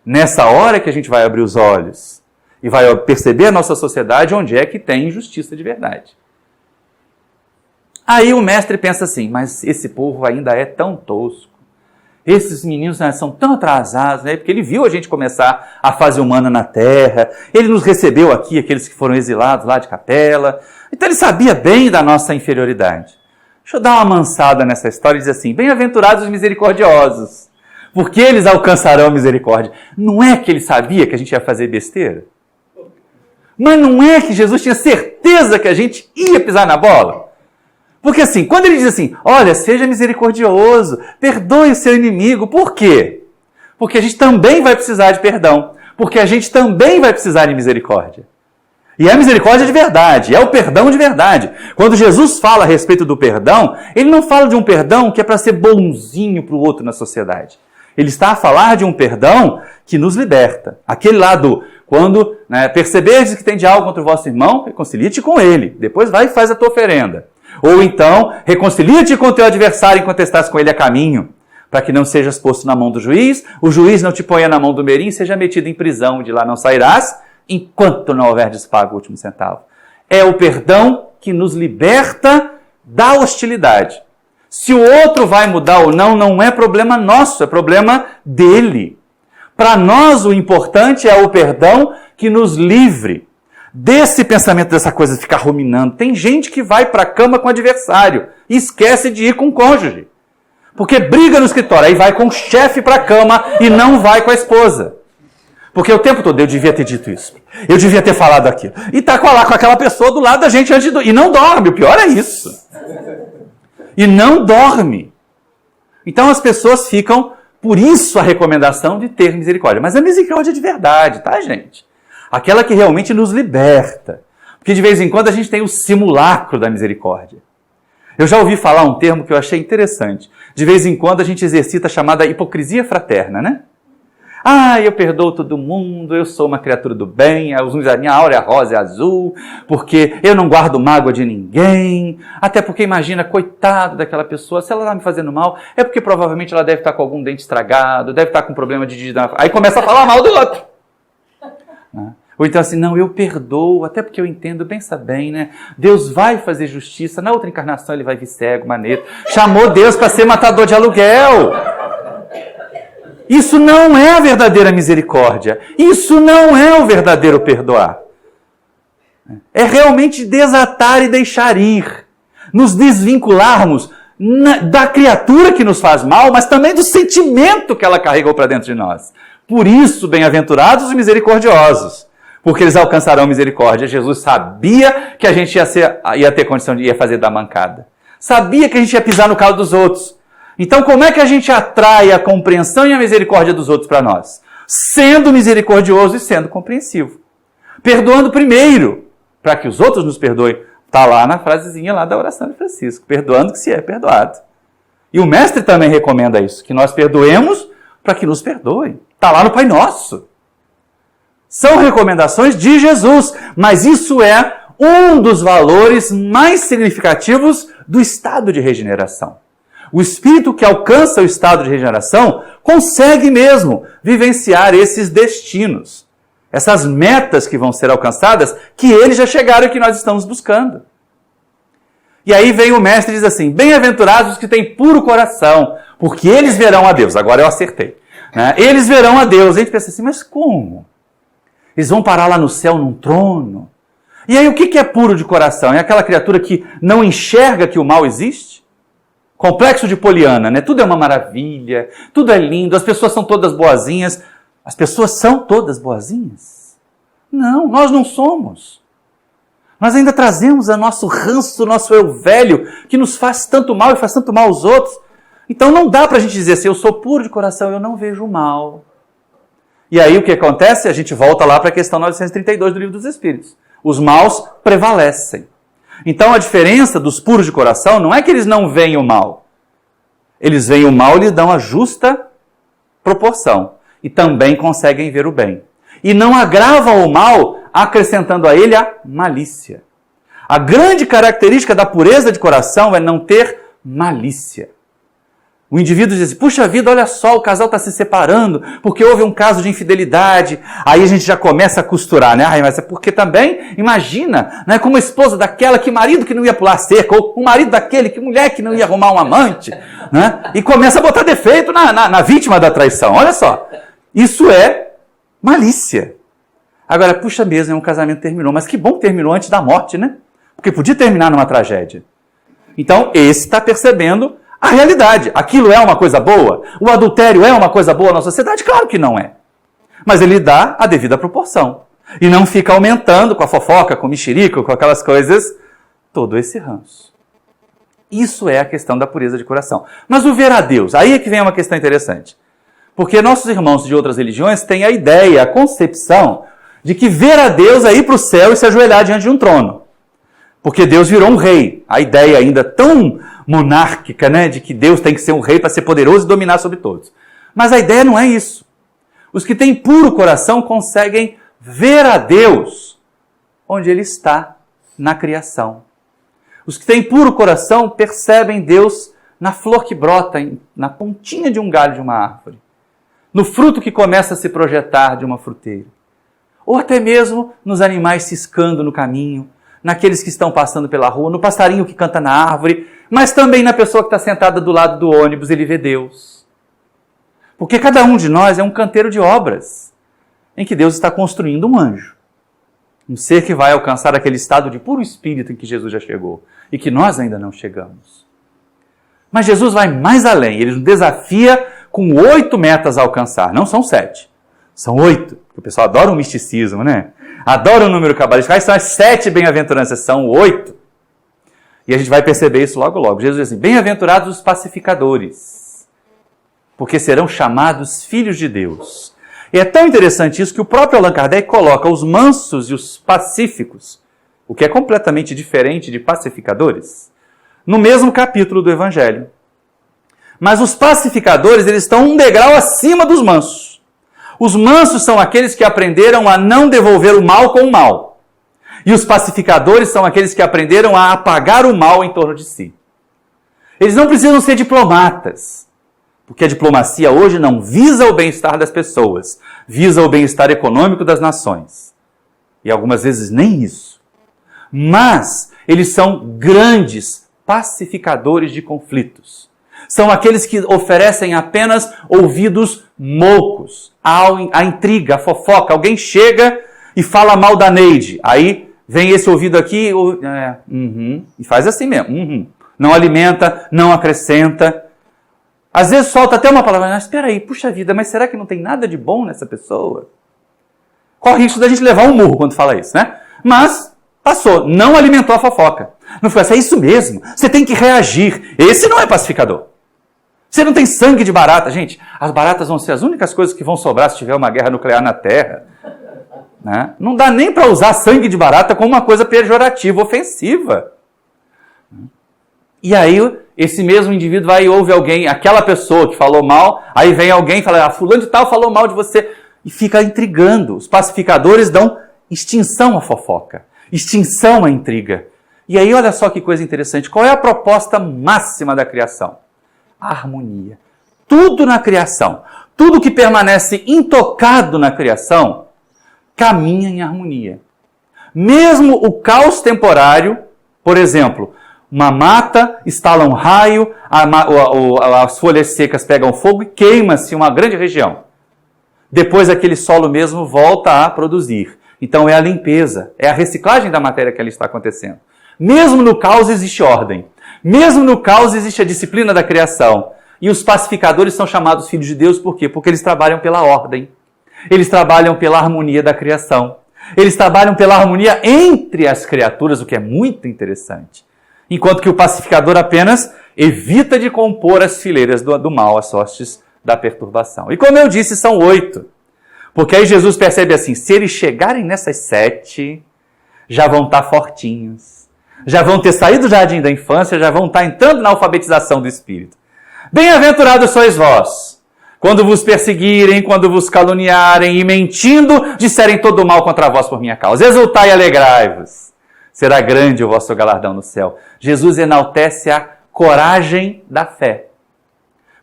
Nessa hora que a gente vai abrir os olhos e vai perceber a nossa sociedade onde é que tem injustiça de verdade. Aí o mestre pensa assim, mas esse povo ainda é tão tosco. Esses meninos são tão atrasados, né? Porque ele viu a gente começar a fase humana na Terra, ele nos recebeu aqui, aqueles que foram exilados lá de Capela, então ele sabia bem da nossa inferioridade. Deixa eu dar uma amansada nessa história e dizer assim, bem-aventurados os misericordiosos, porque eles alcançarão a misericórdia. Não é que ele sabia que a gente ia fazer besteira? Mas não é que Jesus tinha certeza que a gente ia pisar na bola? Porque assim, quando ele diz assim, olha, seja misericordioso, perdoe o seu inimigo, por quê? Porque a gente também vai precisar de perdão, porque a gente também vai precisar de misericórdia. E é a misericórdia de verdade, é o perdão de verdade. Quando Jesus fala a respeito do perdão, ele não fala de um perdão que é para ser bonzinho para o outro na sociedade. Ele está a falar de um perdão que nos liberta. Aquele lado, quando perceberdes que tem de algo contra o vosso irmão, reconcilie-te com ele, depois vai e faz a tua oferenda. Ou então, reconcilia-te com o teu adversário enquanto estás com ele a caminho, para que não sejas posto na mão do juiz, o juiz não te ponha na mão do merim, seja metido em prisão, e de lá não sairás, enquanto não houverdes pago o último centavo. É o perdão que nos liberta da hostilidade. Se o outro vai mudar ou não, não é problema nosso, é problema dele. Para nós, o importante é o perdão que nos livre desse pensamento, dessa coisa de ficar ruminando. Tem gente que vai para a cama com o adversário e esquece de ir com o cônjuge. Porque briga no escritório, aí vai com o chefe para a cama e não vai com a esposa. Porque o tempo todo eu devia ter dito isso. Eu devia ter falado aquilo. E está com aquela pessoa do lado da gente antes de dormir. E não dorme, o pior é isso. E não dorme. Então as pessoas ficam, por isso a recomendação de ter misericórdia. Mas a misericórdia de verdade, tá, gente? Aquela que realmente nos liberta. Porque de vez em quando a gente tem o simulacro da misericórdia. Eu já ouvi falar um termo que eu achei interessante. De vez em quando a gente exercita a chamada hipocrisia fraterna, né? Ah, eu perdoo todo mundo, eu sou uma criatura do bem, a minha áurea rosa é azul, porque eu não guardo mágoa de ninguém, até porque imagina, coitado daquela pessoa, se ela está me fazendo mal, é porque provavelmente ela deve estar com algum dente estragado, deve estar com problema de... Aí começa a falar mal do outro. Ou então assim, não, eu perdoo, até porque eu entendo, pensa bem, né? Deus vai fazer justiça, na outra encarnação ele vai vir cego, maneiro. Chamou Deus para ser matador de aluguel. Isso não é a verdadeira misericórdia. Isso não é o verdadeiro perdoar. É realmente desatar e deixar ir. Nos desvincularmos da criatura que nos faz mal, mas também do sentimento que ela carregou para dentro de nós. Por isso, bem-aventurados os misericordiosos, porque eles alcançarão misericórdia. Jesus sabia que a gente ia ter condição de fazer da mancada. Sabia que a gente ia pisar no calo dos outros. Então, como é que a gente atrai a compreensão e a misericórdia dos outros para nós? Sendo misericordioso e sendo compreensivo. Perdoando primeiro, para que os outros nos perdoem. Está lá na frasezinha lá da oração de Francisco. Perdoando que se é perdoado. E o mestre também recomenda isso, que nós perdoemos para que nos perdoem. Está lá no Pai Nosso. São recomendações de Jesus, mas isso é um dos valores mais significativos do estado de regeneração. O espírito que alcança o estado de regeneração consegue mesmo vivenciar esses destinos, essas metas que vão ser alcançadas, que eles já chegaram e que nós estamos buscando. E aí vem o mestre e diz assim, bem-aventurados os que têm puro coração, porque eles verão a Deus. Agora eu acertei. Né? Eles verão a Deus. A gente pensa assim, mas como? Eles vão parar lá no céu num trono? E aí o que é puro de coração? É aquela criatura que não enxerga que o mal existe? Complexo de Poliana, né? Tudo é uma maravilha, tudo é lindo, as pessoas são todas boazinhas. As pessoas são todas boazinhas? Não, nós não somos. Nós ainda trazemos a nosso ranço, o nosso eu velho, que nos faz tanto mal e faz tanto mal aos outros. Então não dá para a gente dizer assim, eu sou puro de coração, eu não vejo mal. E aí o que acontece? A gente volta lá para a questão 932 do Livro dos Espíritos. Os maus prevalecem. Então a diferença dos puros de coração não é que eles não veem o mal. Eles veem o mal e lhes dão a justa proporção. E também conseguem ver o bem. E não agravam o mal acrescentando a ele a malícia. A grande característica da pureza de coração é não ter malícia. O indivíduo diz assim, puxa vida, olha só, o casal está se separando porque houve um caso de infidelidade. Aí a gente já começa a costurar, né? Mas é porque também, imagina, né, como a esposa daquela, que marido que não ia pular cerca, ou o marido daquele, que mulher que não ia arrumar um amante, né? E começa a botar defeito na vítima da traição. Olha só, isso é malícia. Agora, puxa mesmo, um casamento terminou, mas que bom que terminou antes da morte, né? Porque podia terminar numa tragédia. Então, esse está percebendo a realidade. Aquilo é uma coisa boa? O adultério é uma coisa boa na sociedade? Claro que não é. Mas ele dá a devida proporção. E não fica aumentando com a fofoca, com o mexerico, com aquelas coisas, todo esse ranço. Isso é a questão da pureza de coração. Mas o ver a Deus, aí é que vem uma questão interessante. Porque nossos irmãos de outras religiões têm a ideia, a concepção, de que ver a Deus é ir para o céu e se ajoelhar diante de um trono. Porque Deus virou um rei. A ideia ainda tão monárquica, né, de que Deus tem que ser um rei para ser poderoso e dominar sobre todos. Mas a ideia não é isso. Os que têm puro coração conseguem ver a Deus onde Ele está, na criação. Os que têm puro coração percebem Deus na flor que brota, na pontinha de um galho de uma árvore, no fruto que começa a se projetar de uma fruteira, ou até mesmo nos animais ciscando no caminho, naqueles que estão passando pela rua, no passarinho que canta na árvore, mas também na pessoa que está sentada do lado do ônibus, ele vê Deus. Porque cada um de nós é um canteiro de obras, em que Deus está construindo um anjo. Um ser que vai alcançar aquele estado de puro espírito em que Jesus já chegou, e que nós ainda não chegamos. Mas Jesus vai mais além, ele nos desafia com 8 metas a alcançar, não são 7, são 8. O pessoal adora o misticismo, né? Adora o número cabalístico. Quais são as 7 bem-aventuranças? São 8. E a gente vai perceber isso logo logo. Jesus diz assim, bem-aventurados os pacificadores, porque serão chamados filhos de Deus. E é tão interessante isso que o próprio Allan Kardec coloca os mansos e os pacíficos, o que é completamente diferente de pacificadores, no mesmo capítulo do Evangelho. Mas os pacificadores, eles estão um degrau acima dos mansos. Os mansos são aqueles que aprenderam a não devolver o mal com o mal. E os pacificadores são aqueles que aprenderam a apagar o mal em torno de si. Eles não precisam ser diplomatas, porque a diplomacia hoje não visa o bem-estar das pessoas, visa o bem-estar econômico das nações. E algumas vezes nem isso. Mas eles são grandes pacificadores de conflitos. São aqueles que oferecem apenas ouvidos moucos à intriga, à fofoca. Alguém chega e fala mal da Neide. Aí vem esse ouvido aqui e faz assim mesmo. Não alimenta, não acrescenta. Às vezes solta até uma palavra, mas espera aí, puxa vida, mas será que não tem nada de bom nessa pessoa? Corre o risco da gente levar um murro quando fala isso, né? Mas passou, não alimentou a fofoca. Não foi assim, é isso mesmo, você tem que reagir. Esse não é pacificador. Você não tem sangue de barata. Gente, as baratas vão ser as únicas coisas que vão sobrar se tiver uma guerra nuclear na Terra. Né? Não dá nem para usar sangue de barata como uma coisa pejorativa, ofensiva. E aí, esse mesmo indivíduo vai e ouve alguém, aquela pessoa que falou mal, aí vem alguém e fala, fulano de tal falou mal de você, e fica intrigando. Os pacificadores dão extinção à fofoca, extinção à intriga. E aí, olha só que coisa interessante, qual é a proposta máxima da criação? harmonia. Tudo na criação, tudo que permanece intocado na criação, caminha em harmonia. Mesmo o caos temporário, por exemplo, uma mata estala um raio, as folhas secas pegam fogo e queima-se uma grande região. Depois aquele solo mesmo volta a produzir. Então é a limpeza, é a reciclagem da matéria que ali está acontecendo. Mesmo no caos existe ordem. Mesmo no caos existe a disciplina da criação. E os pacificadores são chamados filhos de Deus por quê? Porque eles trabalham pela ordem. Eles trabalham pela harmonia da criação. Eles trabalham pela harmonia entre as criaturas, o que é muito interessante. Enquanto que o pacificador apenas evita de compor as fileiras do mal, as hostes da perturbação. E como eu disse, são 8. Porque aí Jesus percebe assim, se eles chegarem nessas 7, já vão estar fortinhos. Já vão ter saído do jardim da infância, já vão estar entrando na alfabetização do Espírito. Bem-aventurados sois vós, quando vos perseguirem, quando vos caluniarem e mentindo, disserem todo o mal contra vós por minha causa. Exultai e alegrai-vos. Será grande o vosso galardão no céu. Jesus enaltece a coragem da fé.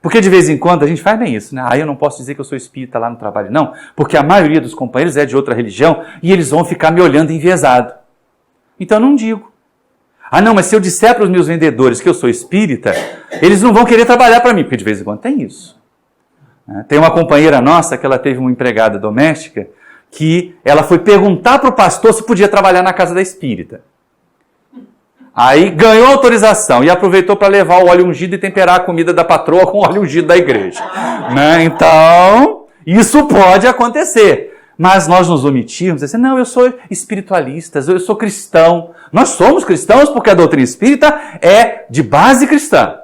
Porque de vez em quando a gente faz bem isso, né? Eu não posso dizer que eu sou espírita lá no trabalho, não. Porque a maioria dos companheiros é de outra religião e eles vão ficar me olhando enviesado. Então eu não digo. Não, mas se eu disser para os meus vendedores que eu sou espírita, eles não vão querer trabalhar para mim, porque de vez em quando tem isso. Tem uma companheira nossa que ela teve uma empregada doméstica que ela foi perguntar para o pastor se podia trabalhar na casa da espírita. Aí ganhou autorização e aproveitou para levar o óleo ungido e temperar a comida da patroa com o óleo ungido da igreja. Então, isso pode acontecer. Mas nós nos omitirmos, assim, não, eu sou espiritualista, eu sou cristão. Nós somos cristãos porque a doutrina espírita é de base cristã.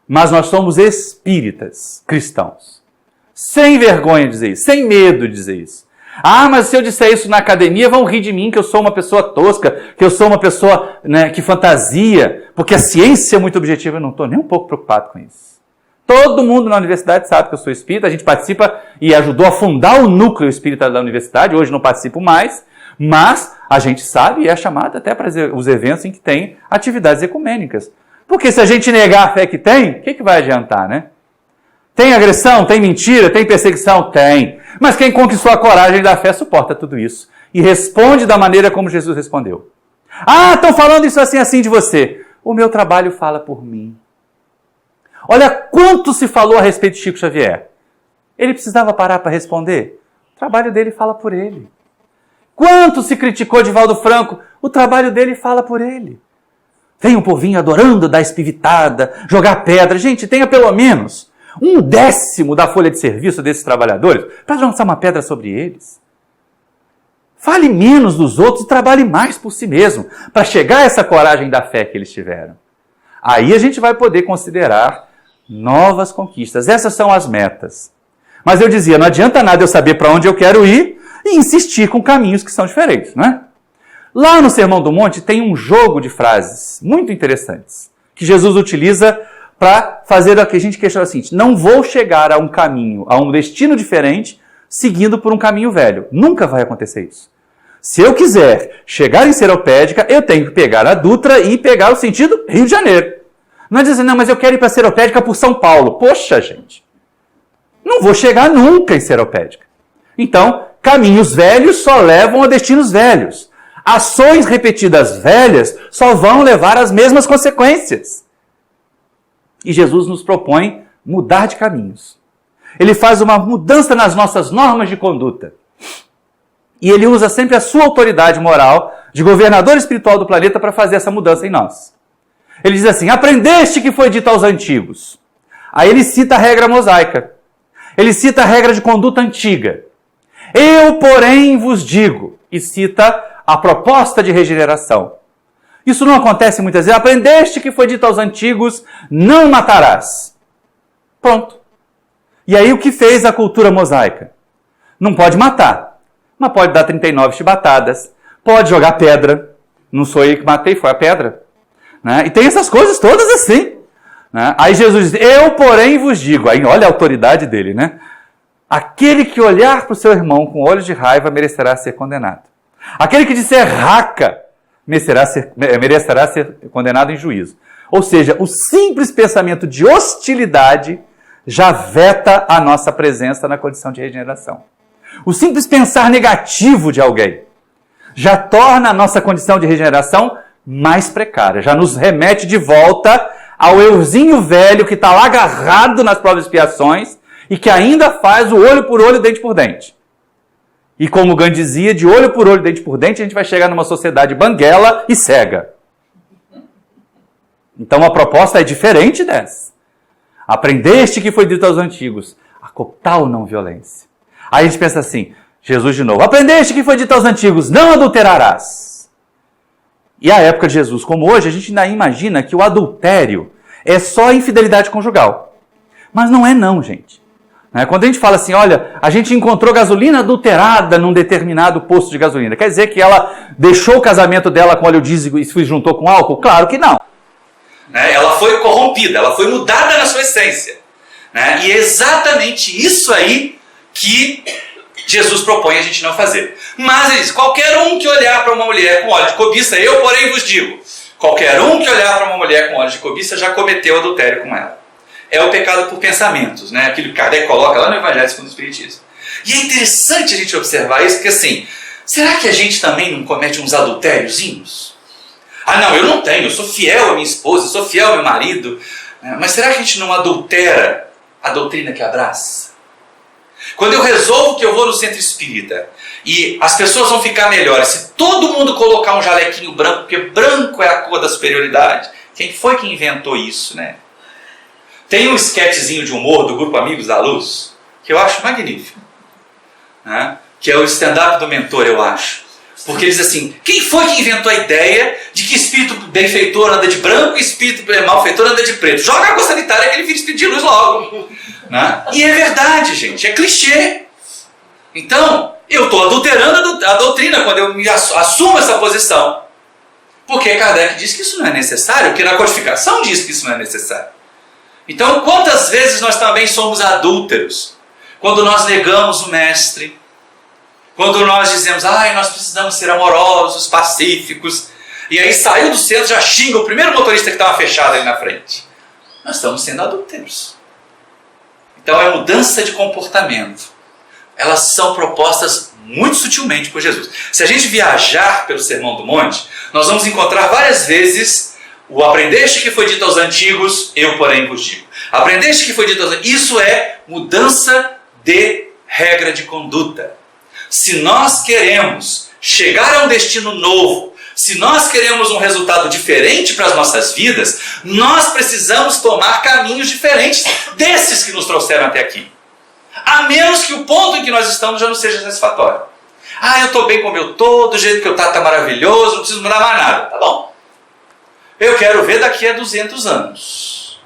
Mas nós somos espíritas cristãos. Sem vergonha de dizer isso, sem medo de dizer isso. Mas se eu disser isso na academia, vão rir de mim, que eu sou uma pessoa tosca, que eu sou uma pessoa, né, que fantasia, porque a ciência é muito objetiva. Eu não estou nem um pouco preocupado com isso. Todo mundo na universidade sabe que eu sou espírita, a gente participa e ajudou a fundar o núcleo espírita da universidade, hoje não participo mais, mas a gente sabe e é chamado até para os eventos em que tem atividades ecumênicas. Porque se a gente negar a fé que tem, o que vai adiantar, né? Tem agressão, tem mentira, tem perseguição? Tem. Mas quem conquistou a coragem da fé suporta tudo isso e responde da maneira como Jesus respondeu. Estão falando isso assim de você. O meu trabalho fala por mim. Olha quanto se falou a respeito de Chico Xavier. Ele precisava parar para responder? O trabalho dele fala por ele. Quanto se criticou de Valdo Franco? O trabalho dele fala por ele. Vem um povinho adorando dar espivitada, jogar pedra. Gente, tenha pelo menos 1/10 da folha de serviço desses trabalhadores para lançar uma pedra sobre eles. Fale menos dos outros e trabalhe mais por si mesmo para chegar a essa coragem da fé que eles tiveram. Aí a gente vai poder considerar novas conquistas. Essas são as metas. Mas eu dizia, não adianta nada eu saber para onde eu quero ir e insistir com caminhos que são diferentes, não é? Lá no Sermão do Monte tem um jogo de frases muito interessantes que Jesus utiliza para fazer o que a gente questiona o seguinte: não vou chegar a um caminho, a um destino diferente, seguindo por um caminho velho. Nunca vai acontecer isso. Se eu quiser chegar em Seropédica, eu tenho que pegar a Dutra e pegar o sentido Rio de Janeiro. Não é dizer, não, mas eu quero ir para Seropédica por São Paulo. Poxa, gente, não vou chegar nunca em Seropédica. Então, caminhos velhos só levam a destinos velhos. Ações repetidas velhas só vão levar às mesmas consequências. E Jesus nos propõe mudar de caminhos. Ele faz uma mudança nas nossas normas de conduta. E ele usa sempre a sua autoridade moral de governador espiritual do planeta para fazer essa mudança em nós. Ele diz assim: aprendeste que foi dito aos antigos. Aí ele cita a regra mosaica. Ele cita a regra de conduta antiga. Eu, porém, vos digo. E cita a proposta de regeneração. Isso não acontece muitas vezes. Aprendeste que foi dito aos antigos, não matarás. Pronto. E aí o que fez a cultura mosaica? Não pode matar, mas pode dar 39 chibatadas, pode jogar pedra. Não sou eu que matei, foi a pedra. Né? E tem essas coisas todas assim. Né? Aí Jesus diz, eu porém vos digo. Aí olha a autoridade dele, né? Aquele que olhar para o seu irmão com olhos de raiva merecerá ser condenado. Aquele que disser raca merecerá ser condenado em juízo. Ou seja, o simples pensamento de hostilidade já veta a nossa presença na condição de regeneração. O simples pensar negativo de alguém já torna a nossa condição de regeneração mais precária, já nos remete de volta ao euzinho velho que está lá agarrado nas provas e expiações e que ainda faz o olho por olho, dente por dente. E como Gandhi dizia, de olho por olho, dente por dente, a gente vai chegar numa sociedade banguela e cega. Então a proposta é diferente dessa. Aprendeste que foi dito aos antigos, a total não violência. Aí a gente pensa assim, Jesus de novo, aprendeste que foi dito aos antigos, não adulterarás. E a época de Jesus, como hoje, a gente ainda imagina que o adultério é só a infidelidade conjugal. Mas não é não, gente. Quando a gente fala assim, olha, a gente encontrou gasolina adulterada num determinado posto de gasolina, quer dizer que ela deixou o casamento dela com óleo diesel e se juntou com álcool? Claro que não. Ela foi corrompida, ela foi mudada na sua essência. E é exatamente isso aí que Jesus propõe a gente não fazer. Mas ele diz, qualquer um que olhar para uma mulher com óleo de cobiça, eu porém vos digo, qualquer um que olhar para uma mulher com óleo de cobiça já cometeu adultério com ela. É o pecado por pensamentos, aquilo que Kardec coloca lá no Evangelho segundo o Espiritismo. E é interessante a gente observar isso, porque assim, será que a gente também não comete uns adultériozinhos? Ah não, eu não tenho, eu sou fiel à minha esposa, eu sou fiel ao meu marido, mas será que a gente não adultera a doutrina que abraça? Quando eu resolvo que eu vou no centro espírita e as pessoas vão ficar melhores, se todo mundo colocar um jalequinho branco, porque branco é a cor da superioridade, quem foi que inventou isso, Tem um esquetezinho de humor do Grupo Amigos da Luz, que eu acho magnífico, que é o stand-up do mentor, eu acho. Porque ele diz assim, quem foi que inventou a ideia de que espírito benfeitor anda de branco e espírito malfeitor anda de preto? Joga a água sanitária que ele vira espírito de luz logo. E é verdade, gente, é clichê. Então, eu estou adulterando a doutrina quando eu me assumo essa posição. Porque Kardec diz que isso não é necessário, porque na codificação diz que isso não é necessário. Então, quantas vezes nós também somos adúlteros? Quando nós negamos o mestre, quando nós dizemos, nós precisamos ser amorosos, pacíficos, e aí saiu do centro, já xinga o primeiro motorista que estava fechado ali na frente. Nós estamos sendo adúlteros. Então é mudança de comportamento. Elas são propostas muito sutilmente por Jesus. Se a gente viajar pelo Sermão do Monte, nós vamos encontrar várias vezes o aprendeste que foi dito aos antigos, eu porém vos digo. Aprendeste que foi dito aos antigos. Isso é mudança de regra de conduta. Se nós queremos chegar a um destino novo, se nós queremos um resultado diferente para as nossas vidas, nós precisamos tomar caminhos diferentes desses que nos trouxeram até aqui. A menos que o ponto em que nós estamos já não seja satisfatório. Eu estou bem como eu estou, do jeito que eu estou está maravilhoso, não preciso mudar mais nada. Tá bom. Eu quero ver daqui a 200 anos.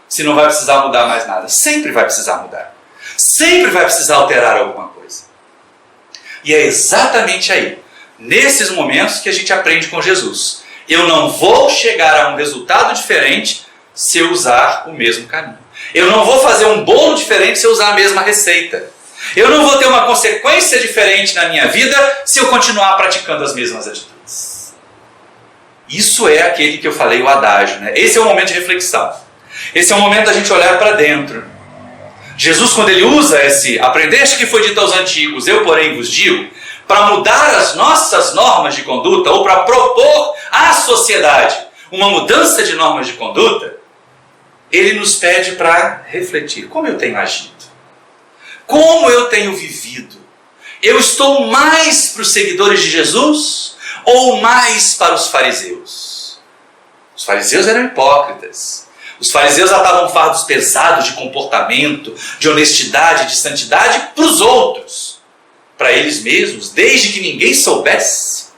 Se não vai precisar mudar mais nada. Sempre vai precisar mudar. Sempre vai precisar alterar alguma coisa. E é exatamente aí, nesses momentos, que a gente aprende com Jesus. Eu não vou chegar a um resultado diferente se eu usar o mesmo caminho. Eu não vou fazer um bolo diferente se eu usar a mesma receita. Eu não vou ter uma consequência diferente na minha vida se eu continuar praticando as mesmas atitudes. Isso é aquele que eu falei, o adágio. Esse é o momento de reflexão. Esse é o momento da gente olhar para dentro. Jesus, quando ele usa esse aprendeste que foi dito aos antigos, eu porém vos digo, para mudar as nossas normas de conduta ou para propor à sociedade uma mudança de normas de conduta, ele nos pede para refletir. Como eu tenho agido? Como eu tenho vivido? Eu estou mais para os seguidores de Jesus ou mais para os fariseus? Os fariseus eram hipócritas. Os fariseus atavam fardos pesados de comportamento, de honestidade, de santidade para os outros. Para eles mesmos, desde que ninguém soubesse.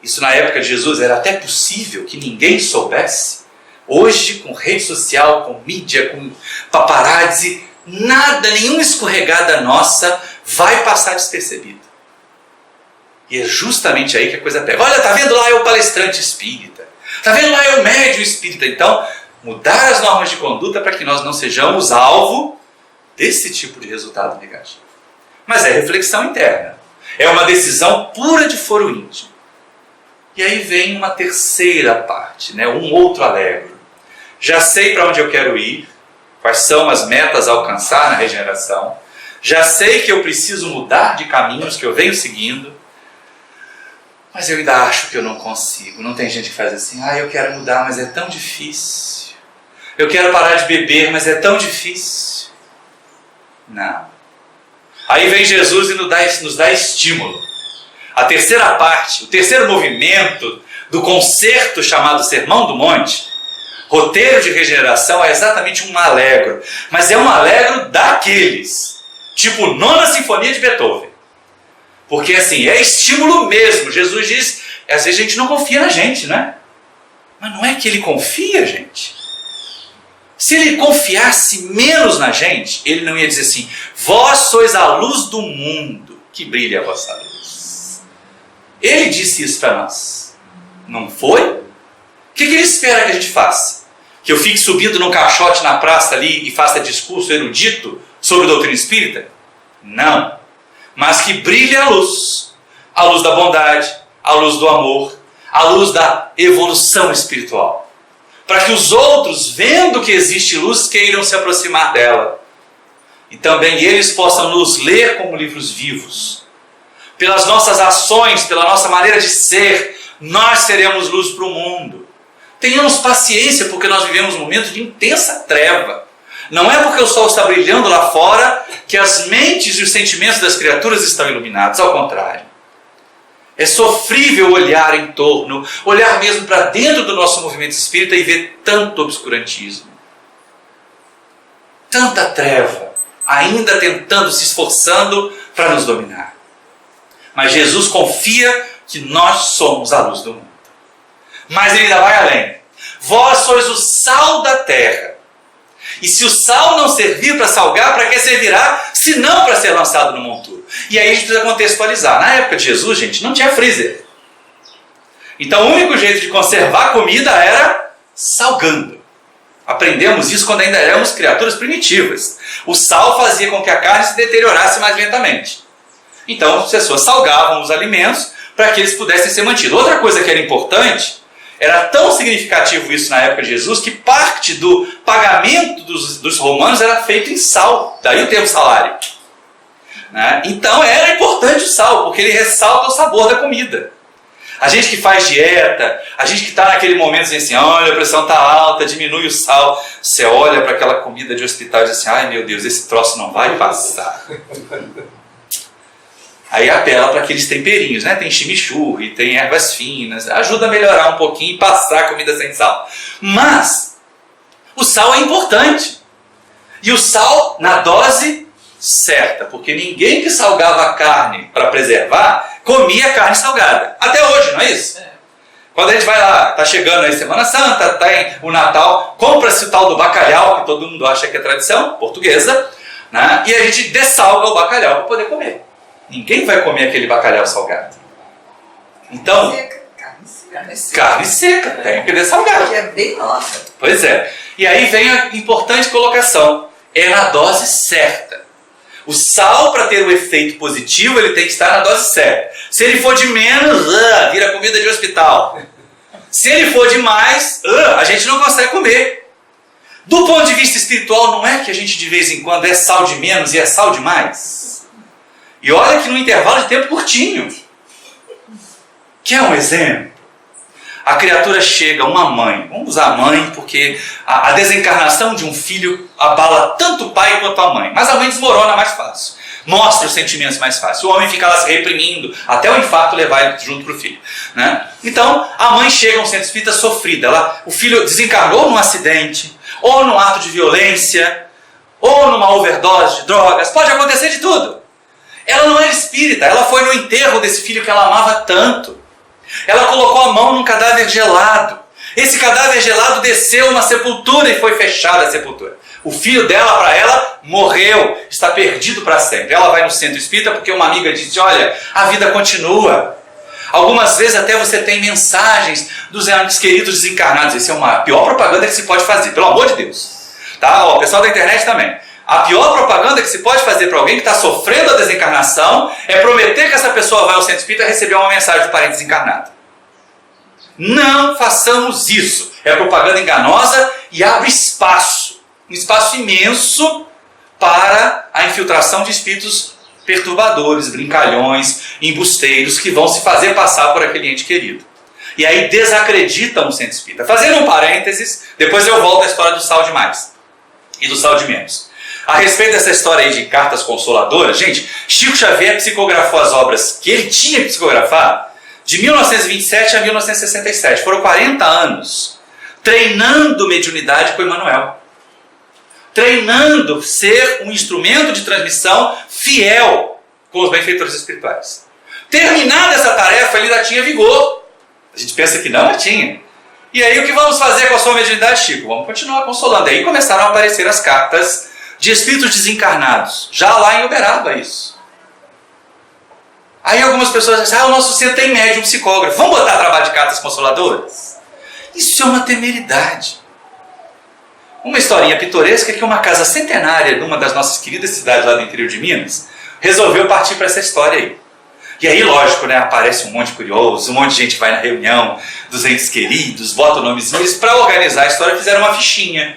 Isso na época de Jesus era até possível que ninguém soubesse. Hoje, com rede social, com mídia, com paparazzi, nada, nenhuma escorregada nossa vai passar despercebido. E é justamente aí que a coisa pega. Olha, tá vendo lá é o palestrante espírita. Tá vendo lá é o médium espírita. Então, mudar as normas de conduta para que nós não sejamos alvo desse tipo de resultado negativo. Mas é reflexão interna. É uma decisão pura de foro íntimo.
E aí vem uma terceira parte, né? Um outro alegro. Já sei para onde eu quero ir, quais são as metas a alcançar na regeneração. Já sei que eu preciso mudar de caminhos que eu venho seguindo, mas eu ainda acho que eu não consigo. Não tem gente que faz assim, eu quero mudar, mas é tão difícil. Eu quero parar de beber, mas é tão difícil. Não. Aí vem Jesus e nos dá estímulo. A terceira parte, o terceiro movimento do concerto chamado Sermão do Monte, roteiro de regeneração, é exatamente um alegro. Mas é um alegro daqueles, tipo Nona Sinfonia de Beethoven. Porque assim, é estímulo mesmo. Jesus diz, às vezes a gente não confia na gente, né? Mas não é que ele confia, gente. Se ele confiasse menos na gente, ele não ia dizer assim, vós sois a luz do mundo, que brilha a vossa luz. Ele disse isso para nós. Não foi? O que ele espera que a gente faça? Que eu fique subindo num caixote na praça ali e faça discurso erudito sobre doutrina espírita? Não. Mas que brilhe a luz da bondade, a luz do amor, a luz da evolução espiritual. Para que os outros, vendo que existe luz, queiram se aproximar dela. E também eles possam nos ler como livros vivos. Pelas nossas ações, pela nossa maneira de ser, nós seremos luz para o mundo. Tenhamos paciência, porque nós vivemos um momento de intensa treva. Não é porque o sol está brilhando lá fora que as mentes e os sentimentos das criaturas estão iluminados, ao contrário. É sofrível olhar em torno, olhar mesmo para dentro do nosso movimento espírita e ver tanto obscurantismo. Tanta treva, ainda tentando, se esforçando para nos dominar. Mas Jesus confia que nós somos a luz do mundo. Mas ele ainda vai além. Vós sois o sal da terra. E se o sal não servir para salgar, para que servirá, se não para ser lançado no monturo? E aí a gente precisa contextualizar. Na época de Jesus, gente, não tinha freezer. Então o único jeito de conservar a comida era salgando. Aprendemos isso quando ainda éramos criaturas primitivas. O sal fazia com que a carne se deteriorasse mais lentamente. Então as pessoas salgavam os alimentos para que eles pudessem ser mantidos. Outra coisa que era importante, era tão significativo isso na época de Jesus, que parte do pagamento dos romanos era feito em sal. Daí o termo salário. Né? Então era importante o sal, porque ele ressalta o sabor da comida. A gente que faz dieta, a gente que está naquele momento assim, olha, a pressão está alta, diminui o sal. Você olha para aquela comida de hospital e diz assim, ai meu Deus, esse troço não vai passar. Aí apela para aqueles temperinhos, né? Tem chimichurri, tem ervas finas, ajuda a melhorar um pouquinho e passar a comida sem sal. Mas o sal é importante. E o sal na dose certa, porque ninguém que salgava a carne para preservar, comia carne salgada. Até hoje, não é isso? Quando a gente vai lá, está chegando aí Semana Santa, tem o Natal, compra-se o tal do bacalhau, que todo mundo acha que é tradição portuguesa, né? E a gente dessalga o bacalhau para poder comer. Ninguém vai comer aquele bacalhau salgado. Então, carne seca, tem que dessalgar.
Que é bem nossa.
Pois é. E aí vem a importante colocação. É na dose certa. O sal, para ter o efeito positivo, ele tem que estar na dose certa. Se ele for de menos, vira comida de hospital. Se ele for de mais, a gente não consegue comer. Do ponto de vista espiritual, não é que a gente de vez em quando é sal de menos e é sal de mais? E olha que num intervalo de tempo curtinho. Quer um exemplo? A criatura chega, uma mãe, vamos usar a mãe porque a desencarnação de um filho abala tanto o pai quanto a mãe, mas a mãe desmorona mais fácil, mostra os sentimentos mais fácil, o homem fica lá se reprimindo, até o infarto levar ele junto para o filho, né? Então a mãe chega a um centro espírita sofrida, o filho desencarnou num acidente, ou num ato de violência, ou numa overdose de drogas, pode acontecer de tudo. Ela não era espírita, ela foi no enterro desse filho que ela amava tanto. Ela colocou a mão num cadáver gelado. Esse cadáver gelado desceu na sepultura e foi fechada a sepultura. O filho dela, para ela, morreu, está perdido para sempre. Ela vai no centro espírita porque uma amiga disse, olha, a vida continua. Algumas vezes até você tem mensagens dos entes queridos desencarnados. Essa é uma pior propaganda que se pode fazer, pelo amor de Deus. Tá? Ó, o pessoal da internet também. A pior propaganda que se pode fazer para alguém que está sofrendo a desencarnação é prometer que essa pessoa vai ao centro espírita receber uma mensagem do parente desencarnado. Não façamos isso. É propaganda enganosa e abre espaço, um espaço imenso para a infiltração de espíritos perturbadores, brincalhões, embusteiros, que vão se fazer passar por aquele ente querido. E aí desacreditam o centro espírita. Fazendo um parênteses, depois eu volto à história do sal de mais e do sal de menos. A respeito dessa história aí de cartas consoladoras, gente, Chico Xavier psicografou as obras que ele tinha que psicografar de 1927 a 1967. Foram 40 anos treinando mediunidade com Emmanuel. Treinando ser um instrumento de transmissão fiel com os benfeitores espirituais. Terminada essa tarefa, ele ainda tinha vigor. A gente pensa que não, mas tinha. E aí o que vamos fazer com a sua mediunidade, Chico? Vamos continuar consolando. Aí começaram a aparecer as cartas de espíritos desencarnados. Já lá em Uberaba isso. Aí algumas pessoas dizem, o nosso centro tem médium psicógrafo. Vamos botar trabalho de cartas consoladoras? Isso é uma temeridade. Uma historinha pitoresca é que uma casa centenária numa das nossas queridas cidades lá do interior de Minas resolveu partir para essa história aí. E aí, lógico, né, aparece um monte de curioso, um monte de gente vai na reunião dos entes queridos, bota o nomezinho. Eles, para organizar a história, fizeram uma fichinha,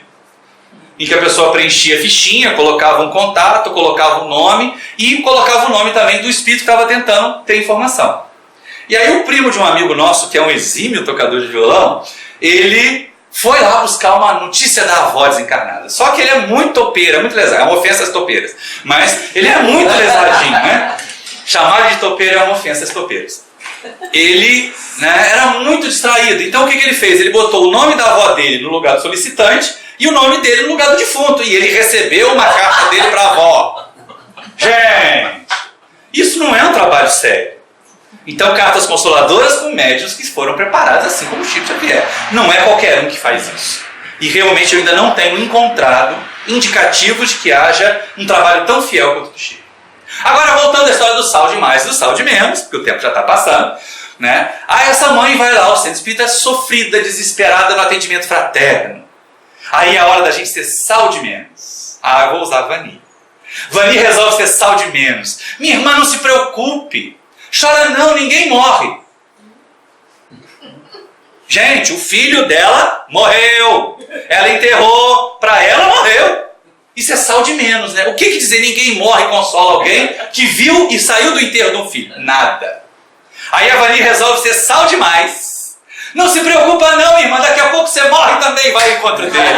em que a pessoa preenchia a fichinha, colocava um contato, colocava um nome e colocava o nome também do espírito que estava tentando ter informação. E aí o primo de um amigo nosso, que é um exímio tocador de violão, ele foi lá buscar uma notícia da avó desencarnada. Só que ele é muito topeira, muito lesado. É uma ofensa às topeiras. Mas ele é muito lesadinho, né? Chamar de topeira é uma ofensa às topeiras. Ele, né, era muito distraído. Então o que ele fez? Ele botou o nome da avó dele no lugar do solicitante e o nome dele no lugar do defunto. E ele recebeu uma carta dele para a avó. Gente, isso não é um trabalho sério. Então, cartas consoladoras com médiuns que foram preparados, assim como Chico Xavier. Não é qualquer um que faz isso. E realmente eu ainda não tenho encontrado indicativos de que haja um trabalho tão fiel quanto o do Chico. Agora, voltando à história do sal de mais e do sal de menos, porque o tempo já está passando, né? Aí essa mãe vai lá ao centro espírita sofrida, desesperada no atendimento fraterno. Aí é a hora da gente ser sal de menos. Ah, eu vou usar Vani. Vani resolve ser sal de menos. Minha irmã, não se preocupe. Chora não, ninguém morre. Gente, o filho dela morreu. Ela enterrou, para ela morreu. Isso é sal de menos, né? O que dizer ninguém morre e consola alguém que viu e saiu do enterro de um filho? Nada. Aí a Vani resolve ser sal demais. Não se preocupa não, irmã, daqui a pouco você morre também, vai ao encontro dele.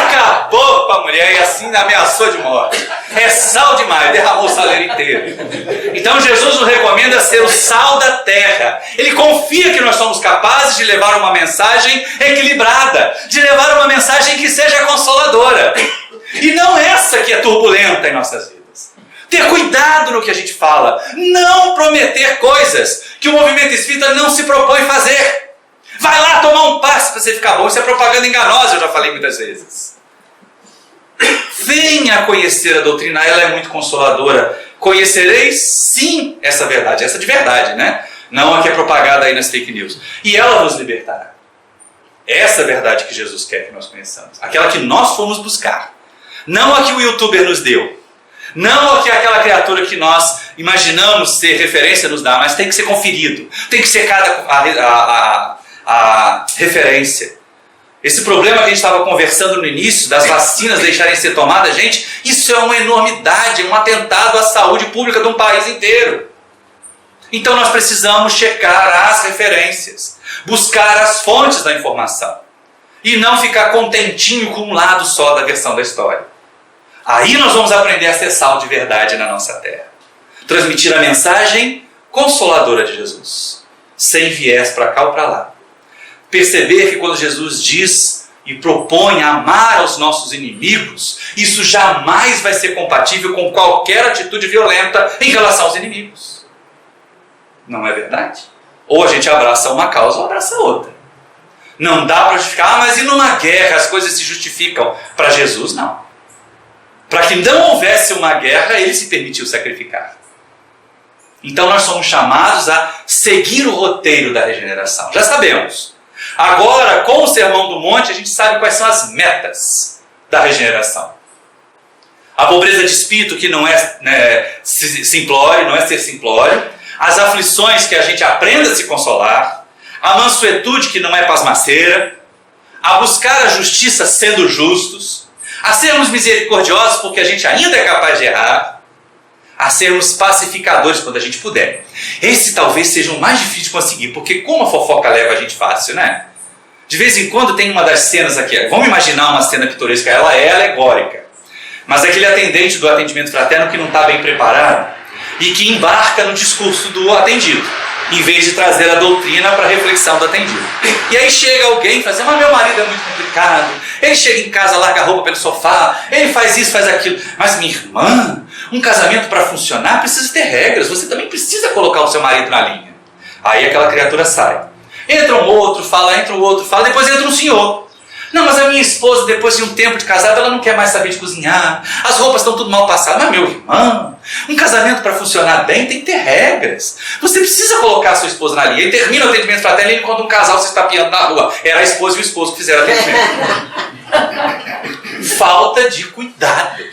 Acabou com a mulher e assim ameaçou de morte. É sal demais, derramou o saleiro inteiro. Então Jesus nos recomenda ser o sal da terra. Ele confia que nós somos capazes de levar uma mensagem equilibrada, de levar uma mensagem que seja consoladora. E não essa que é turbulenta em nossas vidas. Ter cuidado no que a gente fala. Não prometer coisas que o movimento espírita não se propõe fazer. Vai lá tomar um passe para você ficar bom. Isso é propaganda enganosa, eu já falei muitas vezes. Venha conhecer a doutrina, ela é muito consoladora. Conhecereis sim essa verdade, essa de verdade, né? Não a que é propagada aí nas fake news. E ela vos libertará. Essa verdade que Jesus quer que nós conheçamos. Aquela que nós fomos buscar. Não a que o youtuber nos deu. Não a que aquela criatura que nós imaginamos ser referência nos dá, mas tem que ser conferido. Tem que ser a referência. Esse problema que a gente estava conversando no início, das vacinas deixarem de ser tomadas, gente, isso é uma enormidade, um atentado à saúde pública de um país inteiro. Então nós precisamos checar as referências, buscar as fontes da informação e não ficar contentinho com um lado só da versão da história. Aí nós vamos aprender a ser sal de verdade na nossa terra. Transmitir a mensagem consoladora de Jesus, sem viés para cá ou para lá. Perceber que quando Jesus diz e propõe amar aos nossos inimigos, isso jamais vai ser compatível com qualquer atitude violenta em relação aos inimigos. Não é verdade? Ou a gente abraça uma causa ou abraça outra. Não dá para justificar, mas e numa guerra as coisas se justificam? Para Jesus, não. Para que não houvesse uma guerra, ele se permitiu sacrificar. Então nós somos chamados a seguir o roteiro da regeneração. Já sabemos. Agora, com o Sermão do Monte, a gente sabe quais são as metas da regeneração. A pobreza de espírito, que não é, né, simplório, não é ser simplório. As aflições, que a gente aprenda a se consolar. a mansuetude que não é pasmaceira, a buscar a justiça sendo justos, a sermos misericordiosos porque a gente ainda é capaz de errar, a sermos pacificadores quando a gente puder. Esse talvez seja o mais difícil de conseguir, porque como a fofoca leva a gente fácil, né? De vez em quando tem uma das cenas aqui, vamos imaginar uma cena pitoresca, ela é alegórica, mas aquele atendente do atendimento fraterno que não está bem preparado e que embarca no discurso do atendido, em vez de trazer a doutrina para a reflexão do atendido. E aí chega alguém e fala assim, mas meu marido é muito complicado, ele chega em casa, larga a roupa pelo sofá, ele faz isso, faz aquilo. Mas minha irmã, um casamento para funcionar precisa ter regras, você também precisa colocar o seu marido na linha. Aí aquela criatura sai. Entra um outro, fala, depois entra um senhor. Não, mas a minha esposa, depois de um tempo de casada, ela não quer mais saber de cozinhar, as roupas estão tudo mal passadas. Mas meu irmão, um casamento para funcionar bem tem que ter regras. Você precisa colocar a sua esposa na linha. E termina o atendimento fraterno e ele encontra um casal se estapeando na rua. Era a esposa e o esposo que fizeram o atendimento. Falta de cuidado.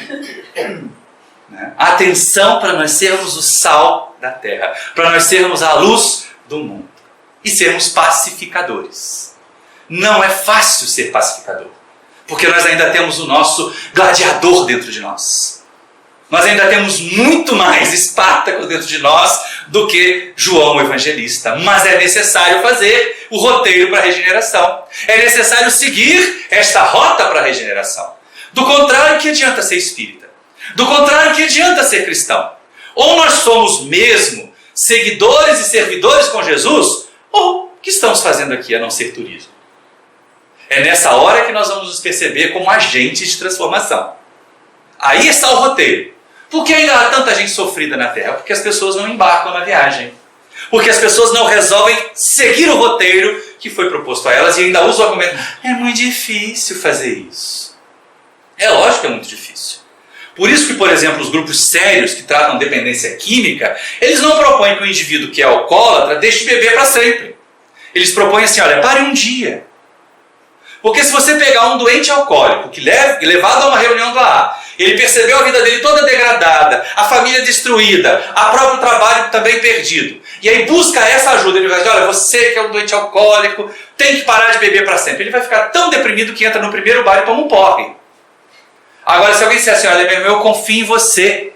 Atenção para nós sermos o sal da terra, para nós sermos a luz do mundo e sermos pacificadores. Não é fácil ser pacificador, porque nós ainda temos o nosso gladiador dentro de nós. Nós ainda temos muito mais Espartaco dentro de nós do que João o Evangelista. Mas é necessário fazer o roteiro para a regeneração. É necessário seguir esta rota para a regeneração. Do contrário, que adianta ser espírita? Do contrário, que adianta ser cristão? Ou nós somos mesmo seguidores e servidores com Jesus, ou o que estamos fazendo aqui a não ser turismo? É nessa hora que nós vamos nos perceber como agentes de transformação. Aí está o roteiro. Por que ainda há tanta gente sofrida na Terra? Porque as pessoas não embarcam na viagem. Porque as pessoas não resolvem seguir o roteiro que foi proposto a elas e ainda usam o argumento, é muito difícil fazer isso. É lógico que é muito difícil. Por isso que, por exemplo, os grupos sérios que tratam dependência química, eles não propõem que o indivíduo que é alcoólatra deixe de beber para sempre. Eles propõem assim, olha, pare um dia. Porque se você pegar um doente alcoólico, que levado a uma reunião do AA, ele percebeu a vida dele toda degradada, a família destruída, o próprio trabalho também perdido, e aí busca essa ajuda, ele vai dizer, olha, você que é um doente alcoólico, tem que parar de beber para sempre. Ele vai ficar tão deprimido que entra no primeiro bar e toma um porre. Agora, se alguém disser assim, olha, meu irmão, eu confio em você,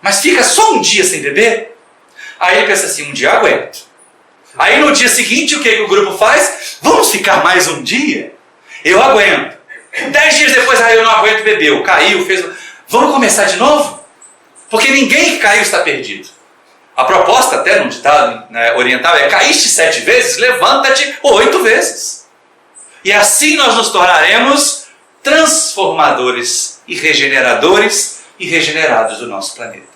mas fica só um dia sem beber, aí ele pensa assim, um dia eu aguento. Aí no dia seguinte, o que o grupo faz? Vamos ficar mais um dia? Eu aguento. 10 dias depois, eu não aguento, bebeu, caiu, fez... Vamos começar de novo? Porque ninguém que caiu está perdido. A proposta, até num ditado oriental, é caíste 7 vezes, levanta-te 8 vezes. E assim nós nos tornaremos transformadores e regeneradores e regenerados do nosso planeta.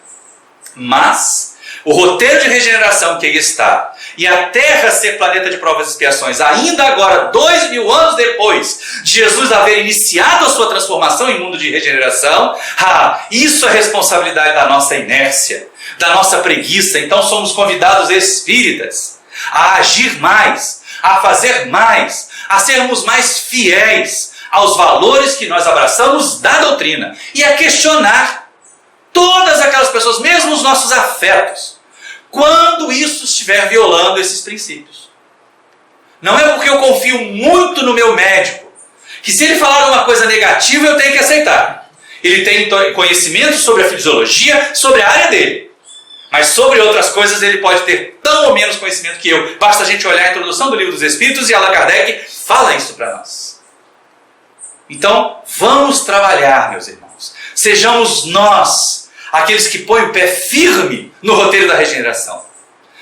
Mas o roteiro de regeneração que aí está, e a Terra ser planeta de provas e expiações, ainda agora, 2000 anos depois de Jesus haver iniciado a sua transformação em mundo de regeneração, isso é responsabilidade da nossa inércia, da nossa preguiça. Então somos convidados espíritas a agir mais, a fazer mais, a sermos mais fiéis aos valores que nós abraçamos da doutrina e a questionar todas aquelas pessoas, mesmo os nossos afetos, quando isso estiver violando esses princípios. Não é porque eu confio muito no meu médico, que se ele falar uma coisa negativa eu tenho que aceitar. Ele tem conhecimento sobre a fisiologia, sobre a área dele. Mas sobre outras coisas ele pode ter tão ou menos conhecimento que eu. Basta a gente olhar a introdução do Livro dos Espíritos e Allan Kardec fala isso para nós. Então, vamos trabalhar, meus irmãos. Sejamos nós aqueles que põem o pé firme no roteiro da regeneração.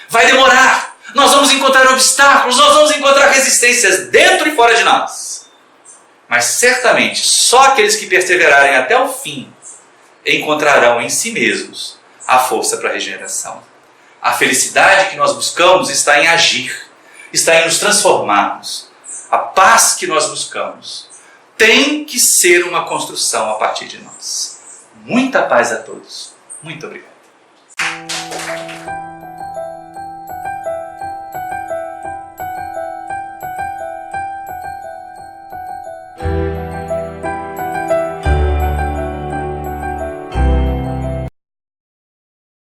Vai demorar. Nós vamos encontrar obstáculos, nós vamos encontrar resistências dentro e fora de nós. Mas certamente, só aqueles que perseverarem até o fim encontrarão em si mesmos a força para a regeneração. A felicidade que nós buscamos está em agir, está em nos transformarmos. A paz que nós buscamos tem que ser uma construção a partir de nós. Muita paz a todos. Muito obrigado.